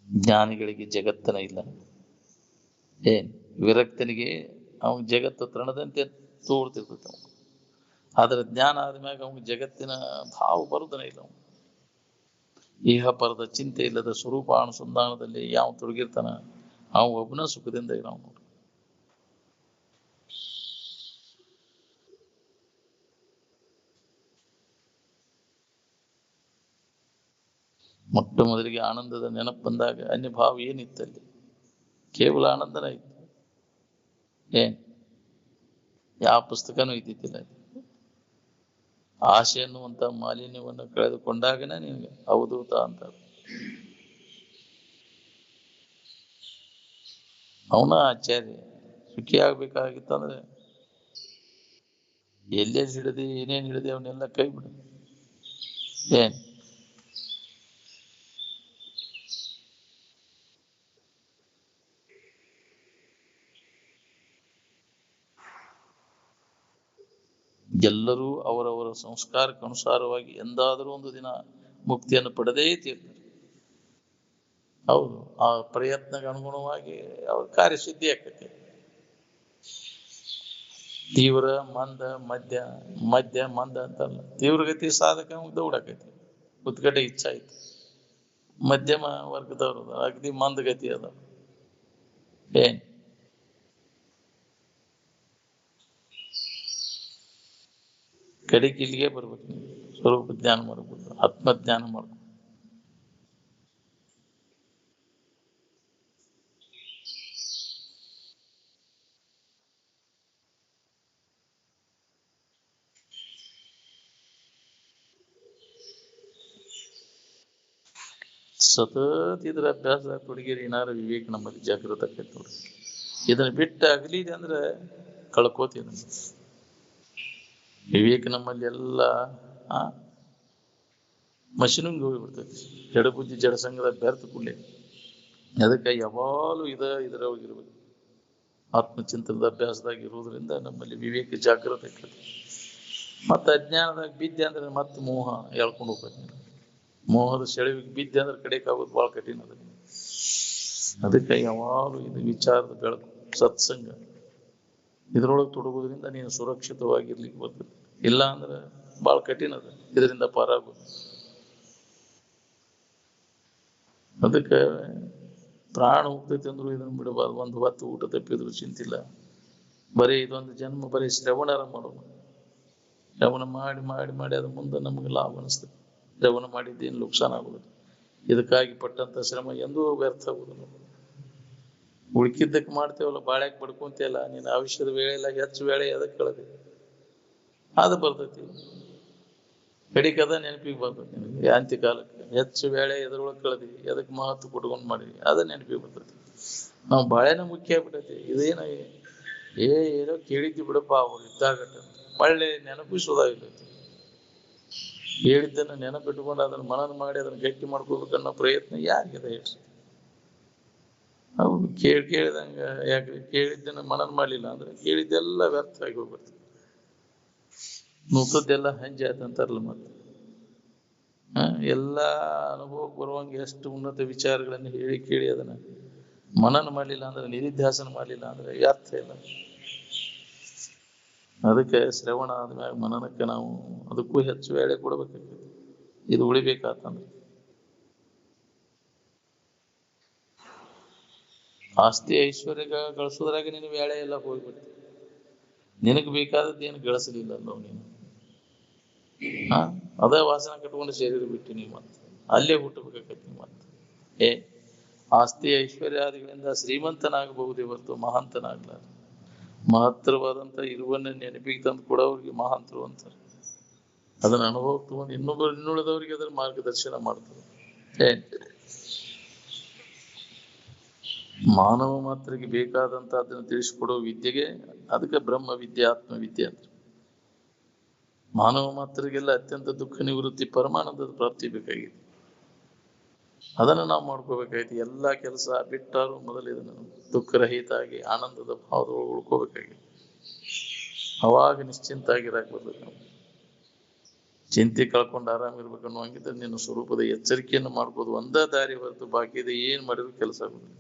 ಜ್ಞಾನಿಗಳಿಗೆ ಜಗತ್ತನ ಇಲ್ಲ. ಏನ್ ವಿರಕ್ತನಿಗೆ ಅವನ್ ಜಗತ್ತು ತೃಣದಂತೆ ತೋರ್ತಿರ್ತೈತೆ. ಆದ್ರೆ ಜ್ಞಾನ ಆದ್ಮ್ಯಾಗ ಅವನ್ ಜಗತ್ತಿನ ಭಾವ ಬರುದನ ಇಲ್ಲ. ಇಹ ಪರದ ಚಿಂತೆ ಇಲ್ಲದ ಸ್ವರೂಪ ಅನುಸಂಧಾನದಲ್ಲಿ ಯಾವ ತೊಡಗಿರ್ತಾನ ಅವ ಒಬ್ಬನ ಸುಖದಿಂದ ಇರೋನು. ಮೊಟ್ಟ ಮೊದಲಿಗೆ ಆನಂದದ ನೆನಪು ಬಂದಾಗ ಅನ್ಯ ಭಾವ ಏನಿತ್ತಲ್ಲಿ? ಕೇವಲ ಆನಂದನ ಇತ್ತು. ಏನ್ ಯಾವ ಪುಸ್ತಕನೂ ಇದ್ದಿದ್ದಿಲ್ಲ. ಆಸೆ ಅನ್ನುವಂತ ಮಾಲಿನ್ಯವನ್ನು ಕಳೆದುಕೊಂಡಾಗನೇ ನಿನಗೆ ಅವಧೂತ ಅಂತ. ಅವನ ಆಚಾರ್ಯ ಸುಖಿ ಆಗ್ಬೇಕಾಗಿತ್ತಂದ್ರೆ ಎಲ್ಲೇ ಹಿಡದಿ ಏನೇನ್ ಹಿಡದಿ ಅವನ್ನೆಲ್ಲ ಕೈ ಬಿಡು. ಏನ್ ಎಲ್ಲರೂ ಅವರವರ ಸಂಸ್ಕಾರಕ್ಕೆ ಅನುಸಾರವಾಗಿ ಎಂದಾದರೂ ಒಂದು ದಿನ ಮುಕ್ತಿಯನ್ನು ಪಡೆದೇ ತೀರ್ತಾರೆ. ಹೌದು, ಆ ಪ್ರಯತ್ನಕ್ಕೆ ಅನುಗುಣವಾಗಿ ಅವ್ರ ಕಾರ್ಯಸಿದ್ಧಿ ಆಕೈತಿ. ತೀವ್ರ ಮಂದ ಮಧ್ಯ, ಮಧ್ಯ ಮಂದ ಅಂತಲ್ಲ. ತೀವ್ರಗತಿ ಸಾಧಕ ದೌಡಾಕೈತಿ, ಉತ್ಕಟ ಇಚ್ಛಾ ಐತಿ. ಮಧ್ಯಮ ವರ್ಗದವ್ರು ಅಗದಿ ಮಂದಗತಿ ಅದ. ಏನ್ ಕಡೆಗೆ ಇಲ್ಲಿಗೆ ಬರ್ಬೇಕು. ಸ್ವರೂಪ ಜ್ಞಾನ ಮಾಡ್ಬೇಕು, ಆತ್ಮಜ್ಞಾನ ಮಾಡ್ಬೇಕು. ಸತತ ಇದ್ರ ಅಭ್ಯಾಸ ತೊಡಗಿರಿ, ಏನಾರು ವಿವೇಕ ನಮ್ಮಲ್ಲಿ ಜಾಗೃತ ಆಕೈತಿ ನೋಡ್ರಿ. ಇದನ್ನ ಬಿಟ್ಟು ಅಗಲಿದೆ ಅಂದ್ರೆ ಕಳ್ಕೋತೀವಿ. ವಿವೇಕ ನಮ್ಮಲ್ಲಿ ಎಲ್ಲ ಮಷಿನಿಂಗ್ ಹೋಗಿಬಿಡ್ತೈತಿ. ಜಡ ಬುದ್ಧಿ ಜಡ ಸಂಘದ ಬೆರ್ತ ಕೂಡಲೇ ಅದಕ್ಕೆ ಯಾವಾಗಲೂ ಇದರೊಳಗಿರ್ಬೇಕು. ಆತ್ಮಚಿಂತನದ ಅಭ್ಯಾಸದಾಗ ಇರುವುದರಿಂದ ನಮ್ಮಲ್ಲಿ ವಿವೇಕ ಜಾಗೃತ ಆಗ್ತದೆ. ಮತ್ತೆ ಅಜ್ಞಾನದಾಗ ಬಿದ್ದೆ ಅಂದ್ರೆ ಮತ್ತೆ ಮೋಹ ಹೇಳ್ಕೊಂಡು ಹೋಗ್ಬೇಕು. ಮೋಹದ ಸೆಳವಿಗೆ ಬಿದ್ದೆ ಅಂದ್ರೆ ಕಡೆಕಾಗೋದು ಬಹಳ ಕಠಿಣ ಅದ. ಅದಕ್ಕೆ ಯಾವಾಗಲೂ ಇದು ವಿಚಾರದ ಬೆಳಕು, ಸತ್ಸಂಗ ಇದ್ರೊಳಗೆ ತೊಡಗೋದ್ರಿಂದ ನೀನು ಸುರಕ್ಷಿತವಾಗಿರ್ಲಿಕ್ಕೆ ಬರ್ತದೆ. ಇಲ್ಲ ಅಂದ್ರೆ ಬಹಳ ಕಠಿಣ ಅದ ಇದರಿಂದ ಪಾರಾಗೋದು. ಅದಕ್ಕೆ ಪ್ರಾಣ ಹೋಗ್ತೈತಿ ಅಂದ್ರು ಇದನ್ನು ಬಿಡಬಾರ್ದು. ಒಂದು ಹೊತ್ತು ಊಟ ತಪ್ಪಿದ್ರು ಚಿಂತಿಲ್ಲ. ಬರೀ ಇದೊಂದು ಜನ್ಮ ಬರೀ ಶ್ರವಣರ ಮಾಡೋಣ. ಶ್ರವಣ ಮಾಡಿ ಮಾಡಿ ಮಾಡಿ ಅದ ಮುಂದೆ ನಮಗೆ ಲಾಭ ಅನಿಸ್ತದೆ. ಶ್ರವಣ ಮಾಡಿದ್ದೇನು ನುಕ್ಸಾನ ಆಗುದಿಲ್ಲ. ಇದಕ್ಕಾಗಿ ಪಟ್ಟಂತ ಶ್ರಮ ಎಂದೂ ವ್ಯರ್ಥ ಆಗುದಿಲ್ಲ. ಉಳ್ಕಿದ್ದಕ್ಕೆ ಮಾಡ್ತೇವಲ್ಲ, ಬಾಳ್ಯಾಕ್ ಬಡ್ಕೊಂತಿಯಲ್ಲ, ನೀನು ಆಯುಷ್ಯದ ವೇಳೆ ಎಲ್ಲ ಹೆಚ್ಚು ವೇಳೆ ಅದಕ್ಕೆ ಕಳೆದಿ ಅದು ಬರ್ತೈತಿ. ಕಡಿಕದ ನೆನಪಿಗೆ ಬರ್ತೈತಿ ನಿನಗೆ. ಅಂತ್ಯ ಕಾಲಕ್ಕೆ ಹೆಚ್ಚು ವೇಳೆ ಎದ್ರೊಳಗೆ ಕಳೆದಿ, ಅದಕ್ಕೆ ಮಹತ್ವ ಕೊಟ್ಕೊಂಡು ಮಾಡಿ ಅದ ನೆನಪಿಗೆ ಬರ್ತೈತಿ. ನಾವು ಬಾಳೆನ ಮುಖ್ಯ ಆಗ್ಬಿಟ್ಟೈತಿ. ಇದೇನ ಏನೋ ಕೇಳಿದ್ದಿ ಬಿಡಪ್ಪ ಅವ್ರು ಇದ್ದಾಗಟ್ಟ ಒಳ್ಳೆ ನೆನಪಿಸೋದಾಗಿರ್ತೈತಿ. ಹೇಳಿದ್ದನ್ನ ನೆನಪಿಟ್ಕೊಂಡು ಅದನ್ನ ಮನನ ಮಾಡಿ ಅದನ್ನ ಗಟ್ಟಿ ಮಾಡ್ಕೋಬೇಕನ್ನೋ ಪ್ರಯತ್ನ ಯಾರಿಗಿದೆ ಹೇಳ್ರಿ? ಅವ್ನು ಕೇಳಿದಂಗ ಯಾಕ್ರಿ ಕೇಳಿದ್ದನ್ನ ಮನನ ಮಾಡ್ಲಿಲ್ಲ ಅಂದ್ರೆ ಕೇಳಿದ್ದೆಲ್ಲ ವ್ಯರ್ಥ ಆಗಿ ಹೋಗ್ಬರ್ತದೆ. ನುಗ್ಗದ್ದೆಲ್ಲ ಹಂಜಿ ಆಯ್ತಂತಾರಲ್ಲ. ಮತ್ತೆ ಎಲ್ಲ ಅನುಭವಕ್ಕೆ ಬರುವಂಗೆ ಎಷ್ಟು ಉನ್ನತ ವಿಚಾರಗಳನ್ನು ಹೇಳಿ ಕೇಳಿ ಅದನ್ನ ಮನನ ಮಾಡ್ಲಿಲ್ಲ ಅಂದ್ರೆ, ನಿಧಿಧ್ಯಾಸನ ಮಾಡ್ಲಿಲ್ಲ ಅಂದ್ರೆ ವ್ಯರ್ಥ ಇಲ್ಲ. ಅದಕ್ಕೆ ಶ್ರವಣ ಆದ್ಮ್ಯಾಗ ಮನನಕ್ಕೆ ನಾವು ಅದಕ್ಕೂ ಹೆಚ್ಚು ವೇಳೆ ಕೊಡ್ಬೇಕಾಗ್ತದೆ. ಇದು ಉಳಿಬೇಕಾತಂದ್ರೆ ಆಸ್ತಿ ಐಶ್ವರ್ಯ ಗಳಿಸೋದ್ರಾಗ ನಿನ್ನ ವೇಳೆ ಎಲ್ಲ ಹೋಗ್ಬಿಡ್ತು. ನಿನಗೆ ಬೇಕಾದದ್ದು ಏನು ಗಳಿಸಲಿಲ್ಲ ಅಲ್ಲೋ ನೀನು. ಅದೇ ವಾಸನ ಕಟ್ಕೊಂಡು ಶರೀರ ಬಿಟ್ಟು ನೀವು ಮತ್ತೆ ಅಲ್ಲೇ ಹುಟ್ಟಬೇಕಾಗತ್ತೆ. ಮತ್ತೆ ಆಸ್ತಿ ಐಶ್ವರ್ಯಾದಿಗಳಿಂದ ಶ್ರೀಮಂತನಾಗಬಹುದೇ ಹೊರತು ಮಹಾಂತನಾಗ್ಲಾರ. ಮಹತ್ತರವಾದಂತ ಇರುವನ್ನ ನೆನಪಿಗೆ ತಂದು ಕೂಡ ಅವ್ರಿಗೆ ಮಹಾಂತರು ಅಂತಾರೆ. ಅದನ್ನ ಅನುಭವ ತಗೊಂಡು ಇನ್ನುಳಿದವರಿಗೆ ಅದರ ಮಾರ್ಗದರ್ಶನ ಮಾಡ್ತಾರೆ. ಮಾನವ ಮಾತ್ರಕ್ಕೆ ಬೇಕಾದಂತ ಅದನ್ನು ತಿಳಿಸಿಕೊಡುವ ವಿದ್ಯೆಗೆ ಅದಕ್ಕೆ ಬ್ರಹ್ಮ ವಿದ್ಯೆ, ಆತ್ಮವಿದ್ಯೆ ಅಂತ. ಮಾನವ ಮಾತ್ರರಿಗೆಲ್ಲ ಅತ್ಯಂತ ದುಃಖ ನಿವೃತ್ತಿ, ಪರಮಾನಂದದ ಪ್ರಾಪ್ತಿ ಬೇಕಾಗಿದೆ. ಅದನ್ನು ನಾವು ಮಾಡ್ಕೋಬೇಕಾಯ್ತು. ಎಲ್ಲಾ ಕೆಲಸ ಬಿಟ್ಟಾರು ಮೊದಲು ಇದನ್ನು ದುಃಖರಹಿತ ಆಗಿ ಆನಂದದ ಭಾವದೊಳಗೆ ಉಳ್ಕೋಬೇಕಾಗಿದೆ. ಅವಾಗ ನಿಶ್ಚಿಂತ ಆಗಿರಾಕ್ ಬರ್ತದೆ. ನಾವು ಚಿಂತೆ ಕಳ್ಕೊಂಡು ಆರಾಮಿರ್ಬೇಕು ಅನ್ನುವಂಗಿದ್ರೆ ನಿನ್ನ ಸ್ವರೂಪದ ಎಚ್ಚರಿಕೆಯನ್ನು ಮಾಡ್ಬೋದು. ಒಂದೇ ದಾರಿ ಹೊರತು ಬಾಕಿ ಇದೆ ಏನ್ ಮಾಡಿದ್ರು ಕೆಲಸ ಆಗುದಿಲ್ಲ.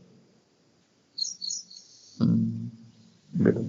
ಬಿಡು.